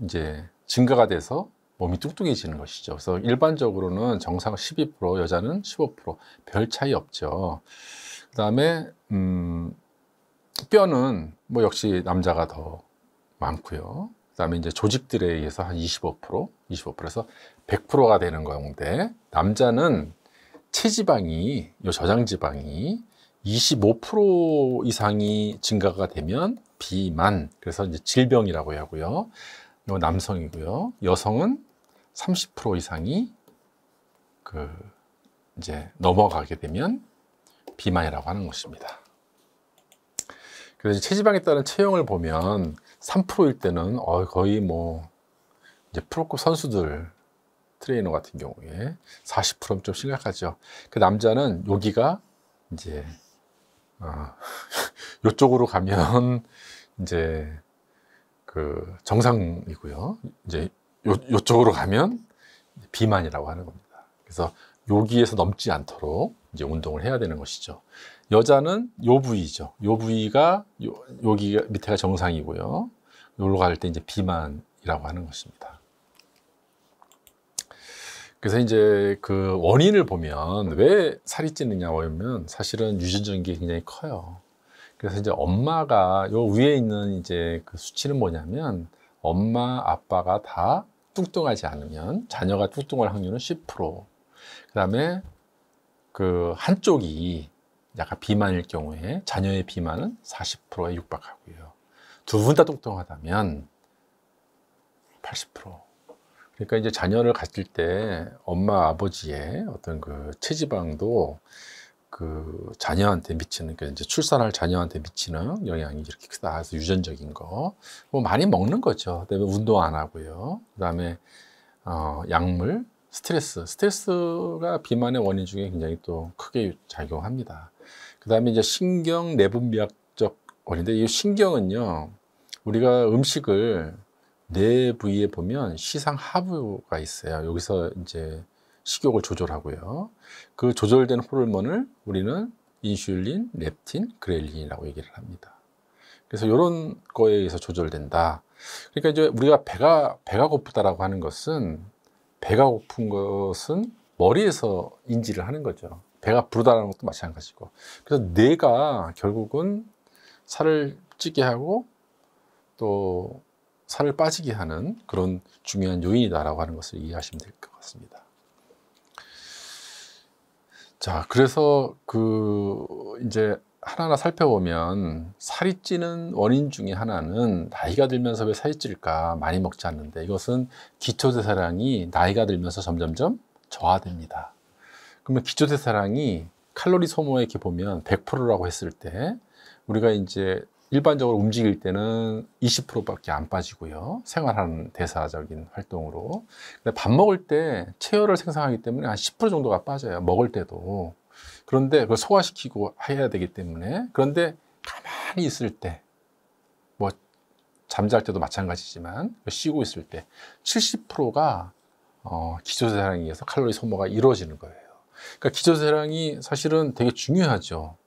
Speaker 1: 이제 증가가 돼서 몸이 뚱뚱해지는 것이죠. 그래서 일반적으로는 정상 12%, 여자는 15%별 차이 없죠. 그 다음에 뼈는 뭐 역시 남자가 더 많고요. 그 다음에 이제 조직들에 의해서 한 25%에서 100%가 되는 건데, 남자는 체지방이, 요 저장지방이 25% 이상이 증가가 되면 비만, 그래서 이제 질병이라고 하고요. 요 남성이고요. 여성은 30% 이상이 이제 넘어가게 되면 비만이라고 하는 것입니다. 그래서 체지방에 따른 체형을 보면 3%일 때는 거의 뭐 이제 프로급 선수들, 트레이너 같은 경우에 40%면 좀 심각하죠. 그 남자는 여기가 이제 요쪽으로 가면 이제 정상이고요. 이제 요쪽으로 가면 비만이라고 하는 겁니다. 그래서 여기에서 넘지 않도록 이제 운동을 해야 되는 것이죠. 여자는 요 부위죠. 요 부위가 여기 밑에가 정상이고요. 여기로 갈 때 이제 비만이라고 하는 것입니다. 그래서 이제 그 원인을 보면 왜 살이 찌느냐 보면 사실은 유전적인 게 굉장히 커요. 그래서 이제 엄마가 요 위에 있는 이제 그 수치는 뭐냐면, 엄마 아빠가 다 뚱뚱하지 않으면 자녀가 뚱뚱할 확률은 10%. 그다음에 그 한쪽이 약간 비만일 경우에 자녀의 비만은 40%에 육박하고요. 두 분 다 뚱뚱하다면 80%. 그러니까 이제 자녀를 가질 때 엄마 아버지의 어떤 그 체지방도 그 자녀한테 미치는, 그러니까 이제 출산할 자녀한테 미치는 영향이 이렇게 크다. 그래서 유전적인 거, 뭐 많이 먹는 거죠. 그다음에 운동 안 하고요. 그다음에 약물, 스트레스가 비만의 원인 중에 굉장히 또 크게 작용합니다. 그다음에 이제 신경 내분비학적 원인인데, 이 신경은요, 우리가 음식을 뇌 부위에 보면 시상하부가 있어요. 여기서 이제 식욕을 조절하고요. 그 조절된 호르몬을 우리는 인슐린, 렙틴, 그렐린이라고 얘기를 합니다. 그래서 이런 거에 의해서 조절된다. 그러니까 이제 우리가 배가 고프다라고 하는 것은, 배가 고픈 것은 머리에서 인지를 하는 거죠. 배가 부르다는 것도 마찬가지고. 그래서 뇌가 결국은 살을 찌게 하고 또 살을 빠지게 하는 그런 중요한 요인이다라고 하는 것을 이해하시면 될 것 같습니다. 자, 그래서 이제 하나하나 살펴보면 살이 찌는 원인 중에 하나는, 나이가 들면서 왜 살이 찔까? 많이 먹지 않는데, 이것은 기초대사량이 나이가 들면서 점점점 저하됩니다. 그러면 기초대사량이 칼로리 소모에 이렇게 보면 100%라고 했을 때, 우리가 이제 일반적으로 움직일 때는 20%밖에 안 빠지고요. 생활하는 대사적인 활동으로. 밥 먹을 때 체열을 생성하기 때문에 한 10% 정도가 빠져요. 먹을 때도. 그런데 그걸 소화시키고 해야 되기 때문에. 그런데 가만히 있을 때, 뭐 잠잘 때도 마찬가지지만 쉬고 있을 때 70%가 기초대사량에 의해서 칼로리 소모가 이루어지는 거예요. 그러니까 기초대사량이 사실은 되게 중요하죠.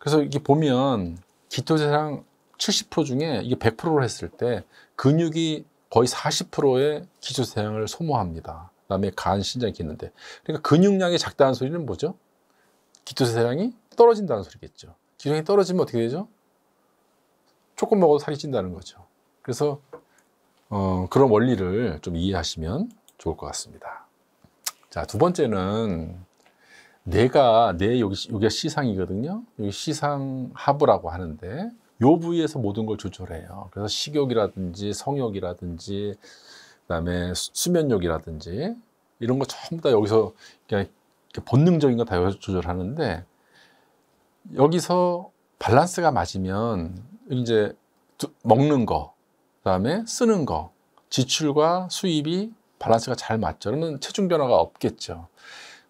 Speaker 1: 그래서 이게 보면 기초대사량 70% 중에 이게 100%로 했을 때 근육이 거의 40%의 기초대사량을 소모합니다. 그다음에 간, 신장이 있는데, 그러니까 근육량이 작다는 소리는 뭐죠? 기초대사량이 떨어진다는 소리겠죠. 기초대사량이 떨어지면 어떻게 되죠? 조금 먹어도 살이 찐다는 거죠. 그래서 그런 원리를 좀 이해하시면 좋을 것 같습니다. 자, 두 번째는 여기가 시상이거든요. 여기 시상하부라고 하는데, 요 부위에서 모든 걸 조절해요. 그래서 식욕이라든지 성욕이라든지 그다음에 수면욕이라든지 이런 거 전부 다 여기서 그냥 본능적인 거 다 여기서 조절하는데, 여기서 밸런스가 맞으면 이제 먹는 거, 그다음에 쓰는 거, 지출과 수입이 밸런스가 잘 맞죠. 그러면 체중 변화가 없겠죠.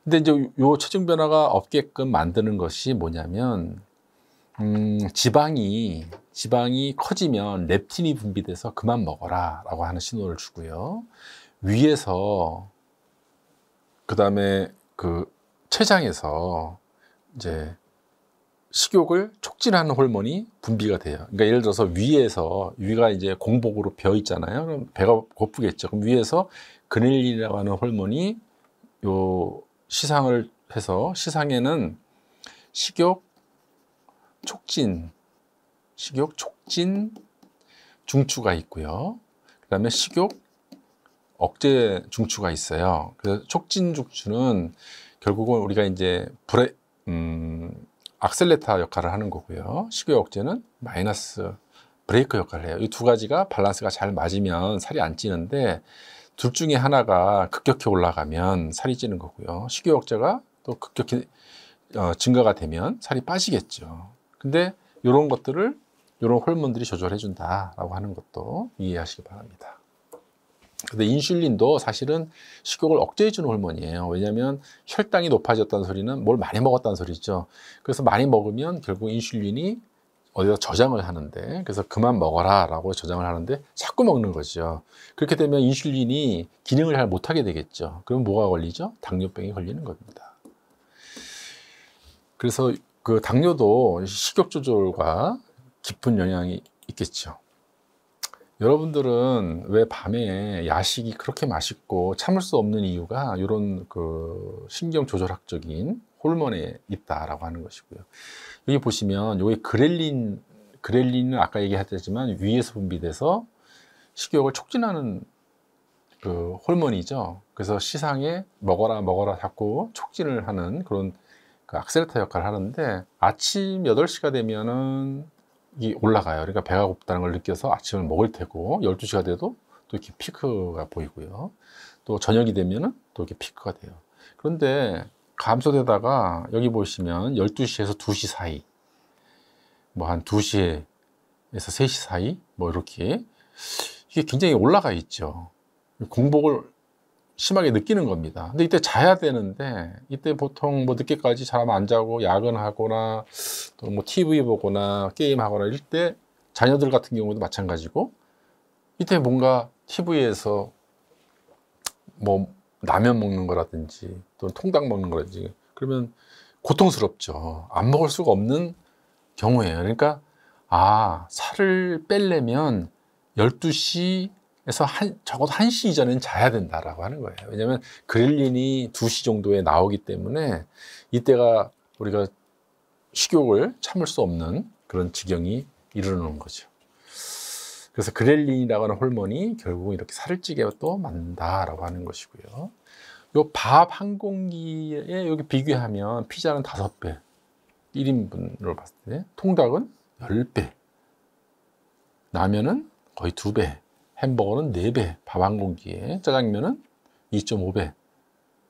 Speaker 1: 근데 이제 요 체중 변화가 없게끔 만드는 것이 뭐냐면, 지방이 커지면 렙틴이 분비돼서 그만 먹어라 라고 하는 신호를 주고요. 위에서, 그 다음에 그 췌장에서 이제 식욕을 촉진하는 호르몬이 분비가 돼요. 그러니까 예를 들어서 위가 이제 공복으로 배어 있잖아요. 그럼 배가 고프겠죠. 그럼 위에서 그렐린이라고 하는 호르몬이 요 시상을 해서 시상에는 식욕 촉진 중추가 있고요. 그다음에 식욕 억제 중추가 있어요. 그래서 촉진 중추는 결국은 우리가 이제 악셀레터 역할을 하는 거고요. 식욕 억제는 마이너스 브레이크 역할을 해요. 이 두 가지가 밸런스가 잘 맞으면 살이 안 찌는데 둘 중에 하나가 급격히 올라가면 살이 찌는 거고요. 식욕 억제가 또 급격히 증가가 되면 살이 빠지겠죠. 근데 이런 것들을 이런 호르몬들이 조절해 준다라고 하는 것도 이해하시기 바랍니다. 근데 인슐린도 사실은 식욕을 억제해 주는 호르몬이에요. 왜냐하면 혈당이 높아졌다는 소리는 뭘 많이 먹었다는 소리죠. 그래서 많이 먹으면 결국 인슐린이 어디다 저장을 하는데, 그래서 그만 먹어라 라고 저장을 하는데 자꾸 먹는 거죠. 그렇게 되면 인슐린이 기능을 잘 못하게 되겠죠. 그럼 뭐가 걸리죠? 당뇨병이 걸리는 겁니다. 그래서 그 당뇨도 식욕 조절과 깊은 영향이 있겠죠. 여러분들은 왜 밤에 야식이 그렇게 맛있고 참을 수 없는 이유가 이런 그 신경 조절학적인 호르몬에 있다라고 하는 것이고요. 여기 보시면 여기 그렐린은 아까 얘기했지만 위에서 분비돼서 식욕을 촉진하는 그 호르몬이죠. 그래서 시상에 먹어라 자꾸 촉진을 하는 그런 그 악셀레터 역할을 하는데, 아침 8시가 되면은 이 올라가요. 그러니까 배가 고프다는 걸 느껴서 아침을 먹을 테고, 12시가 돼도 또 이렇게 피크가 보이고요. 또 저녁이 되면은 또 이렇게 피크가 돼요. 그런데 감소되다가 여기 보시면 12시에서 2시 사이, 뭐 한 2시에서 3시 사이, 뭐 이렇게 이게 굉장히 올라가 있죠. 공복을 심하게 느끼는 겁니다. 근데 이때 자야 되는데, 이때 보통 뭐 늦게까지 잠 안 자고 야근하거나 또 뭐 TV 보거나 게임하거나 이럴 때, 자녀들 같은 경우도 마찬가지고, 이때 뭔가 TV에서 뭐 라면 먹는 거라든지 또는 통닭 먹는 거라든지 그러면 고통스럽죠. 안 먹을 수가 없는 경우예요. 그러니까 살을 빼려면 12시에서 적어도 1시 이전엔 자야 된다라고 하는 거예요. 왜냐하면 그렐린이 2시 정도에 나오기 때문에 이때가 우리가 식욕을 참을 수 없는 그런 지경이 이르는 거죠. 그래서 그렐린이라고 하는 호르몬이 결국은 이렇게 살을 찌게 또 만든다라고 하는 것이고요. 요 밥 한 공기에 여기 비교하면 피자는 5배, 1인분으로 봤을 때 통닭은 10배, 라면은 거의 2배, 햄버거는 4배, 밥 한 공기에 짜장면은 2.5배.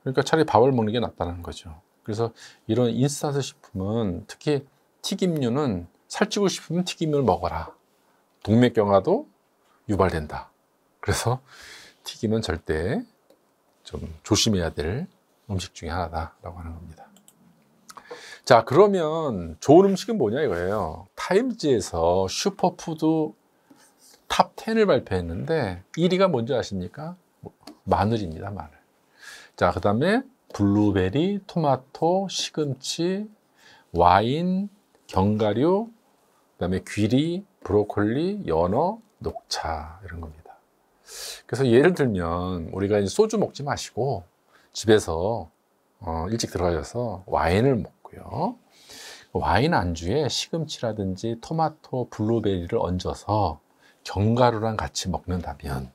Speaker 1: 그러니까 차라리 밥을 먹는 게 낫다는 거죠. 그래서 이런 인스턴트 식품은, 특히 튀김류는 살찌고 싶으면 튀김을 먹어라. 동맥경화도 유발된다. 그래서 튀김은 절대 좀 조심해야 될 음식 중에 하나다라고 하는 겁니다. 자, 그러면 좋은 음식은 뭐냐 이거예요. 타임즈에서 슈퍼푸드 탑 10을 발표했는데 1위가 뭔지 아십니까? 마늘입니다. 마늘. 자, 그 다음에 블루베리, 토마토, 시금치, 와인, 견과류, 그 다음에 귀리, 브로콜리, 연어, 녹차, 이런 겁니다. 그래서 예를 들면 우리가 이제 소주 먹지 마시고 집에서 일찍 들어가셔서 와인을 먹고요. 와인 안주에 시금치라든지 토마토, 블루베리를 얹어서 견과류랑 같이 먹는다면,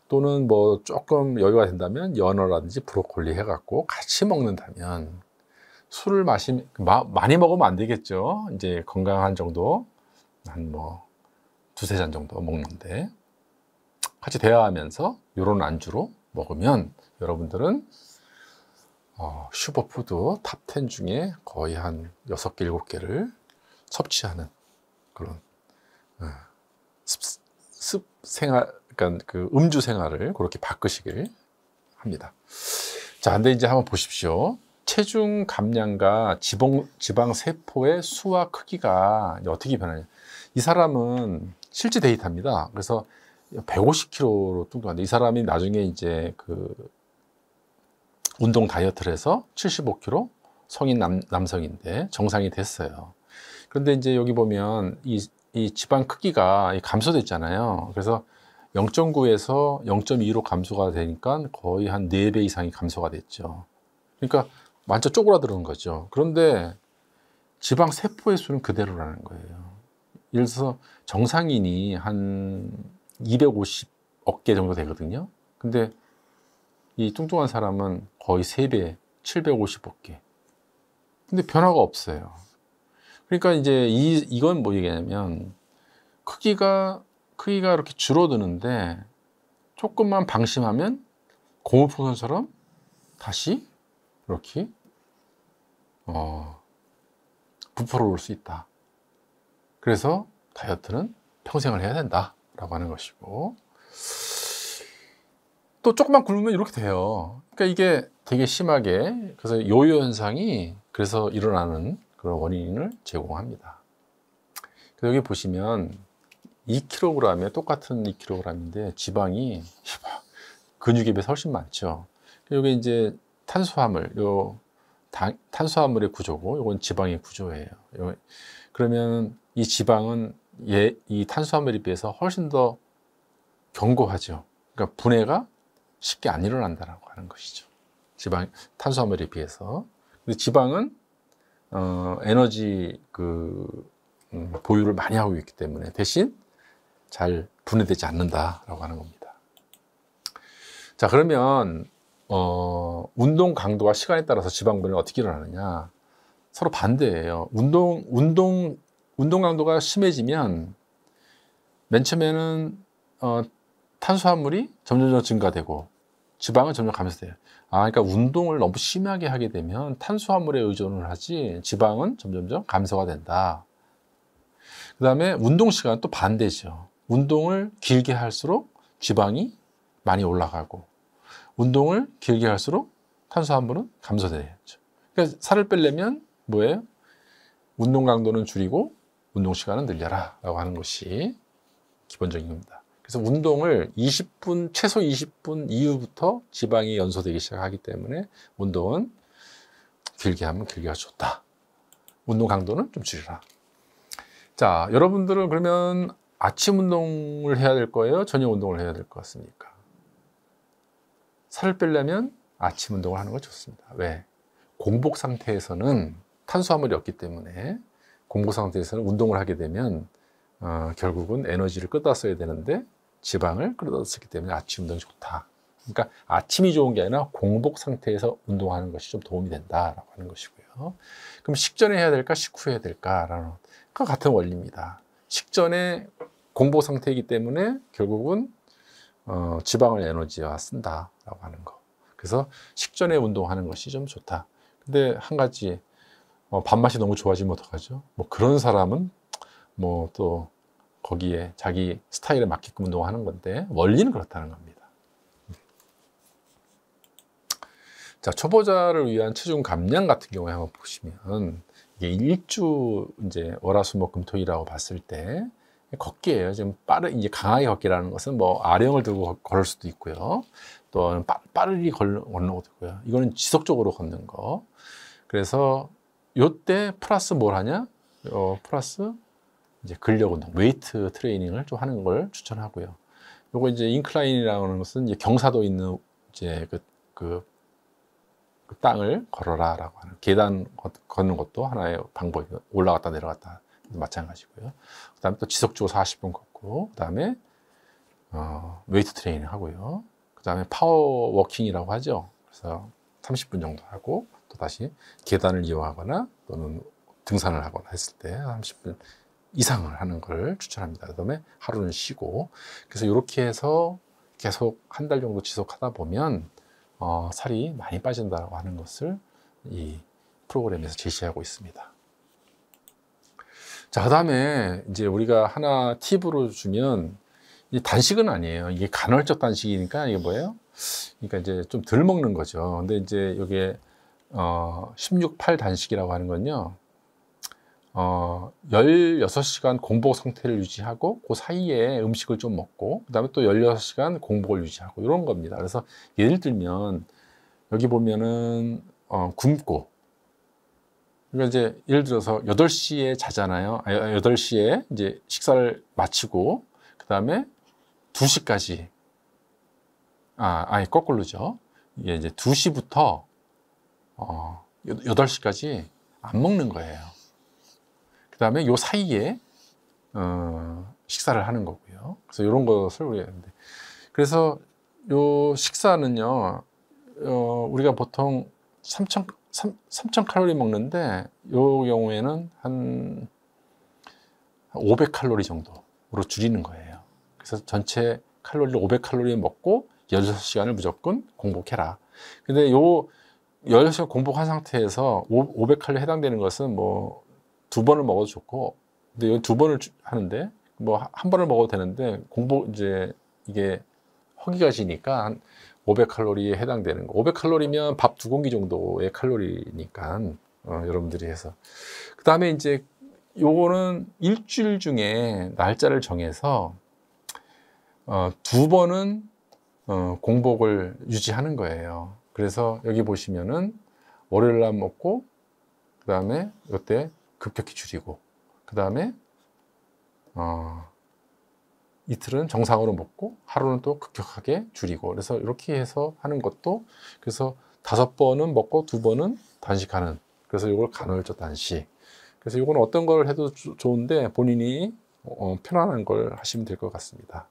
Speaker 1: 또는 뭐 조금 여유가 된다면 연어라든지 브로콜리 해갖고 같이 먹는다면, 술을 많이 먹으면 안 되겠죠. 이제 건강한 정도, 한 뭐 2-3잔 정도 먹는데 같이 대화하면서 이런 안주로 먹으면 여러분들은 슈퍼푸드 탑 10 중에 거의 한 6개, 7개를 섭취하는 그런 생활, 그러니까 그 음주 생활을 그렇게 바꾸시길 합니다. 자, 근데 이제 한번 보십시오. 체중 감량과 지방 세포의 수와 크기가 어떻게 변하냐. 이 사람은 실제 데이터입니다. 그래서 150kg로 뚱뚱한데, 이 사람이 나중에 이제 그 운동 다이어트를 해서 75kg, 성인 남성인데 정상이 됐어요. 그런데 이제 여기 보면 이 지방 크기가 감소됐잖아요. 그래서 0.9에서 0.2로 감소가 되니까 거의 한 4배 이상이 감소가 됐죠. 그러니까 완전 쪼그라드는 거죠. 그런데 지방 세포의 수는 그대로라는 거예요. 예를 들어서 정상인이 한 250억 개 정도 되거든요. 근데 이 뚱뚱한 사람은 거의 3배, 750억 개. 근데 변화가 없어요. 그러니까 이제 이건 뭐 얘기냐면 크기가 이렇게 줄어드는데 조금만 방심하면 고무풍선처럼 다시 이렇게 부풀어 올 수 있다. 그래서 다이어트는 평생을 해야 된다라고 하는 것이고, 또 조금만 굶으면 이렇게 돼요. 그러니까 이게 되게 심하게, 그래서 요요 현상이 그래서 일어나는 그런 원인을 제공합니다. 그래서 여기 보시면 2kg에 똑같은 2kg인데 지방이 근육에 비해서 훨씬 많죠. 여기 이제 탄수화물, 탄수화물의 구조고, 이건 지방의 구조예요. 그러면 이 지방은 이 탄수화물에 비해서 훨씬 더 견고하죠. 그러니까 분해가 쉽게 안 일어난다라고 하는 것이죠. 탄수화물에 비해서. 근데 지방은 에너지 보유를 많이 하고 있기 때문에 대신 잘 분해되지 않는다라고 하는 겁니다. 자, 그러면 운동 강도와 시간에 따라서 지방 분해가 어떻게 일어나느냐? 서로 반대예요. 운동 강도가 심해지면 맨 처음에는 탄수화물이 점점 증가되고 지방은 점점 감소돼요. 그러니까 운동을 너무 심하게 하게 되면 탄수화물에 의존을 하지 지방은 점점 감소가 된다. 그 다음에 운동 시간은 또 반대죠. 운동을 길게 할수록 지방이 많이 올라가고, 운동을 길게 할수록 탄수화물은 감소되죠. 그러니까 살을 빼려면 뭐예요? 운동 강도는 줄이고 운동 시간은 늘려라 라고 하는 것이 기본적인 겁니다. 그래서 운동을 최소 20분 이후부터 지방이 연소되기 시작하기 때문에 운동은 길게 하면 길게 할수 좋다. 운동 강도는 좀 줄여라. 자, 여러분들은 그러면 아침 운동을 해야 될 거예요? 저녁 운동을 해야 될 것 같습니까? 살을 빼려면 아침 운동을 하는 게 좋습니다. 왜? 공복 상태에서는 탄수화물이 없기 때문에, 공복 상태에서는 운동을 하게 되면 결국은 에너지를 끌어다 써야 되는데 지방을 끌어다 쓰기 때문에 아침 운동이 좋다. 그러니까 아침이 좋은 게 아니라 공복 상태에서 운동하는 것이 좀 도움이 된다라고 하는 것이고요. 그럼 식전에 해야 될까, 식후에 해야 될까라는 같은 원리입니다. 식전에 공복 상태이기 때문에 결국은 지방을 에너지화 쓴다라고 하는 거. 그래서 식전에 운동하는 것이 좀 좋다. 근데 한 가지, 밥맛이 너무 좋아지면 어떡하죠? 뭐 그런 사람은 뭐 또 거기에 자기 스타일에 맞게끔 운동하는 건데 원리는 그렇다는 겁니다. 자, 초보자를 위한 체중 감량 같은 경우에 한번 보시면 이게 일주 이제 월화수목금토일이라고 봤을 때 걷기예요. 지금 이제 강하게 걷기라는 것은 뭐 아령을 들고 걸을 수도 있고요. 또 빠르게 걷는 것도 있고요. 이거는 지속적으로 걷는 거. 그래서 요때 플러스 뭘 하냐? 플러스 이제 근력 운동, 웨이트 트레이닝을 좀 하는 걸 추천하고요. 요거 이제 인클라인이라는 것은 이제 경사도 있는 이제 그 땅을 걸어라라고 하는, 계단 걷는 것도 하나의 방법이고, 올라갔다 내려갔다 마찬가지고요. 그다음에 또 지속적으로 40분 걷고, 그다음에 웨이트 트레이닝 하고요. 그다음에 파워워킹이라고 하죠. 그래서 30분 정도 하고 또 다시 계단을 이용하거나 또는 등산을 하거나 했을 때 30분 이상을 하는 걸 추천합니다. 그다음에 하루는 쉬고. 그래서 이렇게 해서 계속 한 달 정도 지속하다 보면 살이 많이 빠진다고 하는 것을 이 프로그램에서 제시하고 있습니다. 자, 그다음에 이제 우리가 하나 팁으로 주면, 이 단식은 아니에요. 이게 간헐적 단식이니까 이게 뭐예요? 그러니까 이제 좀 덜 먹는 거죠. 근데 이제 이게 16-8 단식이라고 하는 건요. 16시간 공복 상태를 유지하고 그 사이에 음식을 좀 먹고 그다음에 또 16시간 공복을 유지하고 이런 겁니다. 그래서 예를 들면 여기 보면은 굶고 그러니까 이제 예를 들어서 8시에 자잖아요. 8시에 이제 식사를 마치고 그다음에 2시까지 아니 거꾸로죠. 이게 이제 2시부터 8시까지 안 먹는 거예요. 그다음에 요 사이에 식사를 하는 거고요. 그래서 이런 것을 우리가 하는데, 그래서 요 식사는요, 우리가 보통 3,000 칼로리 먹는데 요 경우에는 한 500 칼로리 정도로 줄이는 거예요. 그래서 전체 칼로리를 500 칼로리 먹고 16시간을 무조건 공복해라. 근데 요 16시간 공복한 상태에서 500 칼로리 해당되는 것은 뭐 2번을 먹어도 좋고, 근데 2번을 하는데 뭐 한 번을 먹어도 되는데 공복 이제 이게 허기가 지니까 한 500 칼로리에 해당되는 거. 500 칼로리면 밥 2공기 정도의 칼로리니까 여러분들이 해서, 그 다음에 이제 요거는 일주일 중에 날짜를 정해서 2번은 공복을 유지하는 거예요. 그래서 여기 보시면은 월요일 날 먹고 그 다음에 이때 급격히 줄이고 그 다음에 이틀은 정상으로 먹고 하루는 또 급격하게 줄이고, 그래서 이렇게 해서 하는 것도, 그래서 5번은 먹고 2번은 단식하는, 그래서 이걸 간헐적 단식. 그래서 이거는 어떤 걸 해도 좋은데 본인이 편안한 걸 하시면 될 것 같습니다.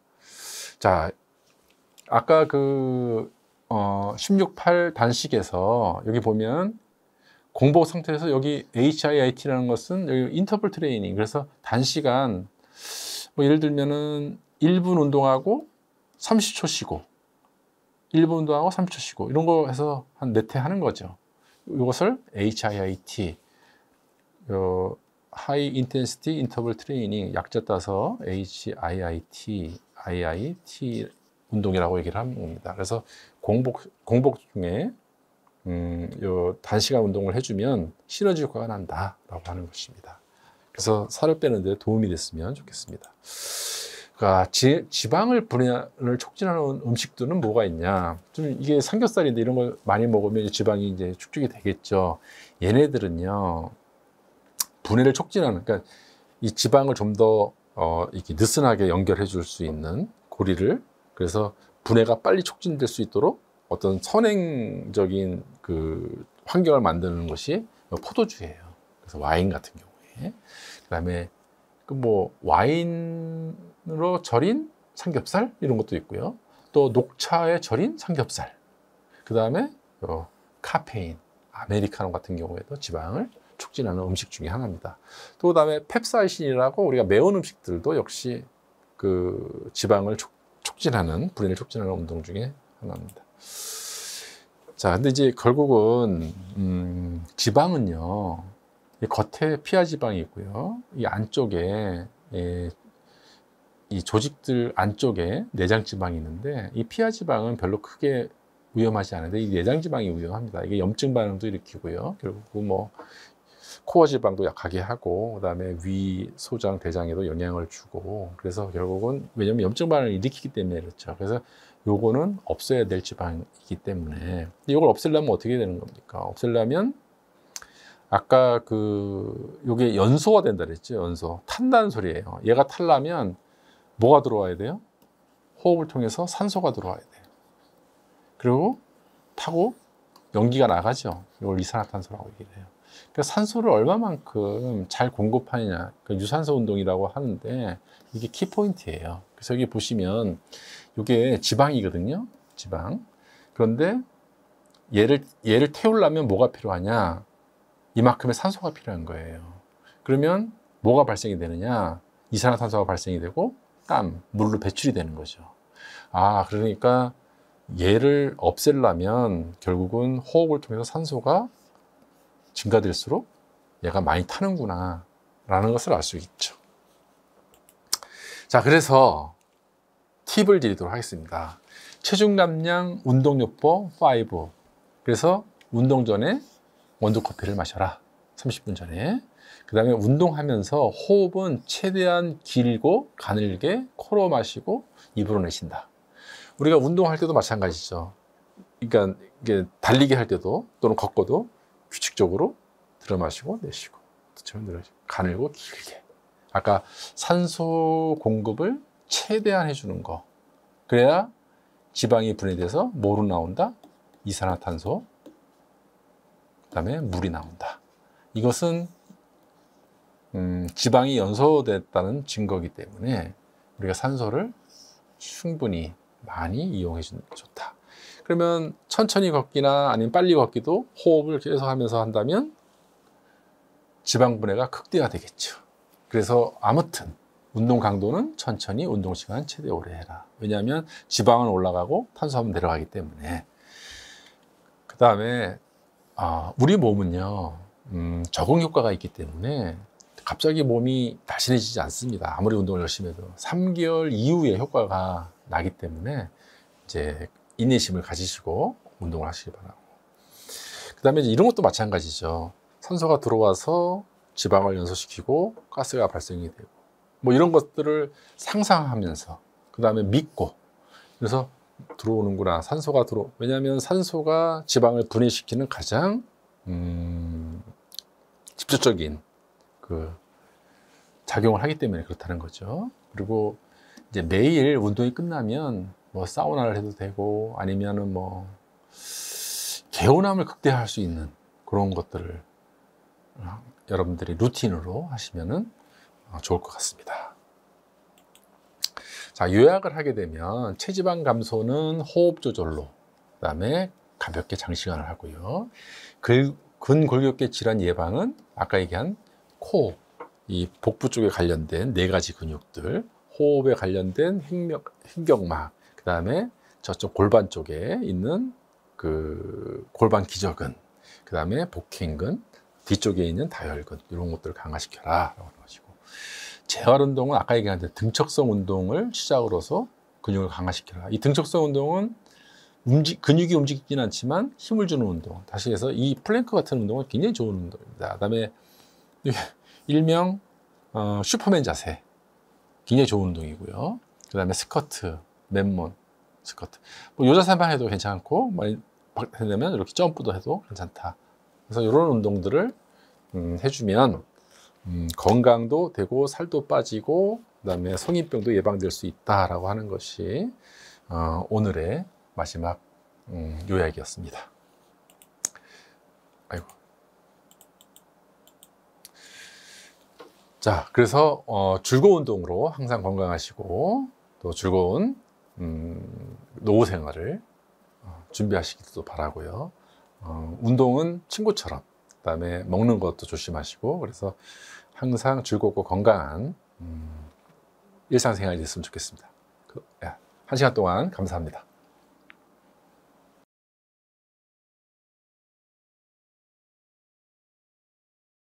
Speaker 1: 자, 아까 그 16-8 단식에서 여기 보면 공복 상태에서 여기 HIIT라는 것은 여기 인터벌 트레이닝, 그래서 단시간 뭐 예를 들면은 1분 운동하고 30초 쉬고 1분 운동하고 30초 쉬고 이런 거 해서 한 4회 하는 거죠. 이것을 HIIT, High Intensity Interval Training, 약자 따서 HIIT, IIT 운동이라고 얘기를 합니다. 그래서 공복 중에 요 단시간 운동을 해주면 시너지 효과가 난다라고 하는 것입니다. 그래서 살을 빼는 데 도움이 됐으면 좋겠습니다. 그러니까 지방을 분해를 촉진하는 음식들은 뭐가 있냐? 좀 이게 삼겹살인데 이런 걸 많이 먹으면 지방이 이제 축적이 되겠죠. 얘네들은요, 분해를 촉진하는, 그러니까 이 지방을 좀 더 이렇게 느슨하게 연결해 줄 수 있는 고리를, 그래서 분해가 빨리 촉진될 수 있도록 어떤 선행적인 그 환경을 만드는 것이 포도주예요. 그래서 와인 같은 경우에, 그다음에 그 뭐 와인으로 절인 삼겹살 이런 것도 있고요. 또 녹차에 절인 삼겹살. 그다음에 카페인, 아메리카노 같은 경우에도 지방을 촉진하는 음식 중에 하나입니다. 또 그다음에 펩사이신이라고 우리가 매운 음식들도 역시 그 지방을 촉진하는, 분해를 촉진하는 운동 중에 하나입니다. 자, 근데 이제 결국은 지방은요, 이 겉에 피하 지방이 있고요, 이 안쪽에 이 조직들 안쪽에 내장 지방이 있는데, 이 피하 지방은 별로 크게 위험하지 않은데 이 내장 지방이 위험합니다. 이게 염증 반응도 일으키고요, 결국 뭐 코어 지방도 약하게 하고, 그다음에 위, 소장, 대장에도 영향을 주고, 그래서 결국은 왜냐면 염증 반응을 일으키기 때문에 그렇죠. 그래서 요거는 없애야 될 지방이기 때문에, 이걸 없애려면 어떻게 되는 겁니까? 없애려면 아까 요게 연소가 된다 그랬죠. 연소. 탄다는 소리예요. 얘가 타려면 뭐가 들어와야 돼요? 호흡을 통해서 산소가 들어와야 돼요. 그리고 타고 연기가 나가죠. 이걸 이산화탄소라고 얘기를 해요. 그러니까 산소를 얼마만큼 잘 공급하느냐, 그러니까 유산소 운동이라고 하는데 이게 키포인트예요. 그래서 여기 보시면 이게 지방이거든요. 지방. 그런데 얘를 태우려면 뭐가 필요하냐? 이만큼의 산소가 필요한 거예요. 그러면 뭐가 발생이 되느냐? 이산화탄소가 발생이 되고 땀, 물로 배출이 되는 거죠. 그러니까 얘를 없애려면 결국은 호흡을 통해서 산소가 증가될수록 얘가 많이 타는구나 라는 것을 알 수 있죠. 자, 그래서 팁을 드리도록 하겠습니다. 체중 감량 운동요법 5. 그래서 운동 전에 원두커피를 마셔라. 30분 전에. 그 다음에 운동하면서 호흡은 최대한 길고 가늘게 코로 마시고 입으로 내쉰다. 우리가 운동할 때도 마찬가지죠. 그러니까 이게 달리기 할 때도 또는 걷고도 규칙적으로 들어 마시고 내쉬고, 들어 내쉬고, 가늘고 길게. 아까 산소 공급을 최대한 해주는 거. 그래야 지방이 분해돼서 뭐로 나온다? 이산화탄소, 그 다음에 물이 나온다. 이것은 지방이 연소됐다는 증거이기 때문에 우리가 산소를 충분히 많이 이용해 주는 게 좋다. 그러면 천천히 걷기나 아니면 빨리 걷기도 호흡을 계속 하면서 한다면 지방 분해가 극대화되겠죠. 그래서 아무튼 운동 강도는 천천히, 운동 시간 최대 오래 해라. 왜냐하면 지방은 올라가고 탄수화물은 내려가기 때문에. 그 다음에 우리 몸은요 적응 효과가 있기 때문에 갑자기 몸이 날씬해지지 않습니다. 아무리 운동을 열심히 해도 3개월 이후에 효과가 나기 때문에 이제 인내심을 가지시고 운동을 하시기 바라고. 그 다음에 이런 것도 마찬가지죠. 산소가 들어와서 지방을 연소시키고 가스가 발생이 되고 뭐 이런 것들을 상상하면서, 그 다음에 믿고, 그래서 들어오는구나, 산소가 왜냐하면 산소가 지방을 분해시키는 가장 직접적인 그 작용을 하기 때문에 그렇다는 거죠. 그리고 이제 매일 운동이 끝나면 뭐 사우나를 해도 되고 아니면은 뭐 개운함을 극대화할 수 있는 그런 것들을 여러분들이 루틴으로 하시면은 좋을 것 같습니다. 자, 요약을 하게 되면 체지방 감소는 호흡 조절로, 그 다음에 가볍게 장시간을 하고요. 근골격계 질환 예방은 아까 얘기한 코, 이 복부 쪽에 관련된 4가지 근육들, 호흡에 관련된 횡격막, 그 다음에 저쪽 골반 쪽에 있는 그 골반 기저근, 그 다음에 복행근, 뒤쪽에 있는 다혈근, 이런 것들을 강화시켜라 라고 하는 것이고, 재활 운동은 아까 얘기한 등척성 운동을 시작으로서 근육을 강화시켜라. 이 등척성 운동은 근육이 움직이진 않지만 힘을 주는 운동. 다시 해서 이 플랭크 같은 운동은 굉장히 좋은 운동입니다. 그 다음에 일명 슈퍼맨 자세, 굉장히 좋은 운동이고요. 그 다음에 스쿼트, 맨몸 스쿼트, 뭐 요 자세만 해도 괜찮고 많이 되면 이렇게 점프도 해도 괜찮다. 그래서 이런 운동들을 해주면 건강도 되고 살도 빠지고 그다음에 성인병도 예방될 수 있다라고 하는 것이 오늘의 마지막 요약이었습니다. 아이고. 자, 그래서 즐거운 운동으로 항상 건강하시고 또 즐거운 노후 생활을 준비하시기도 바라고요. 운동은 친구처럼, 그다음에 먹는 것도 조심하시고, 그래서 항상 즐겁고 건강한 일상생활이 됐으면 좋겠습니다. 1시간 동안 감사합니다.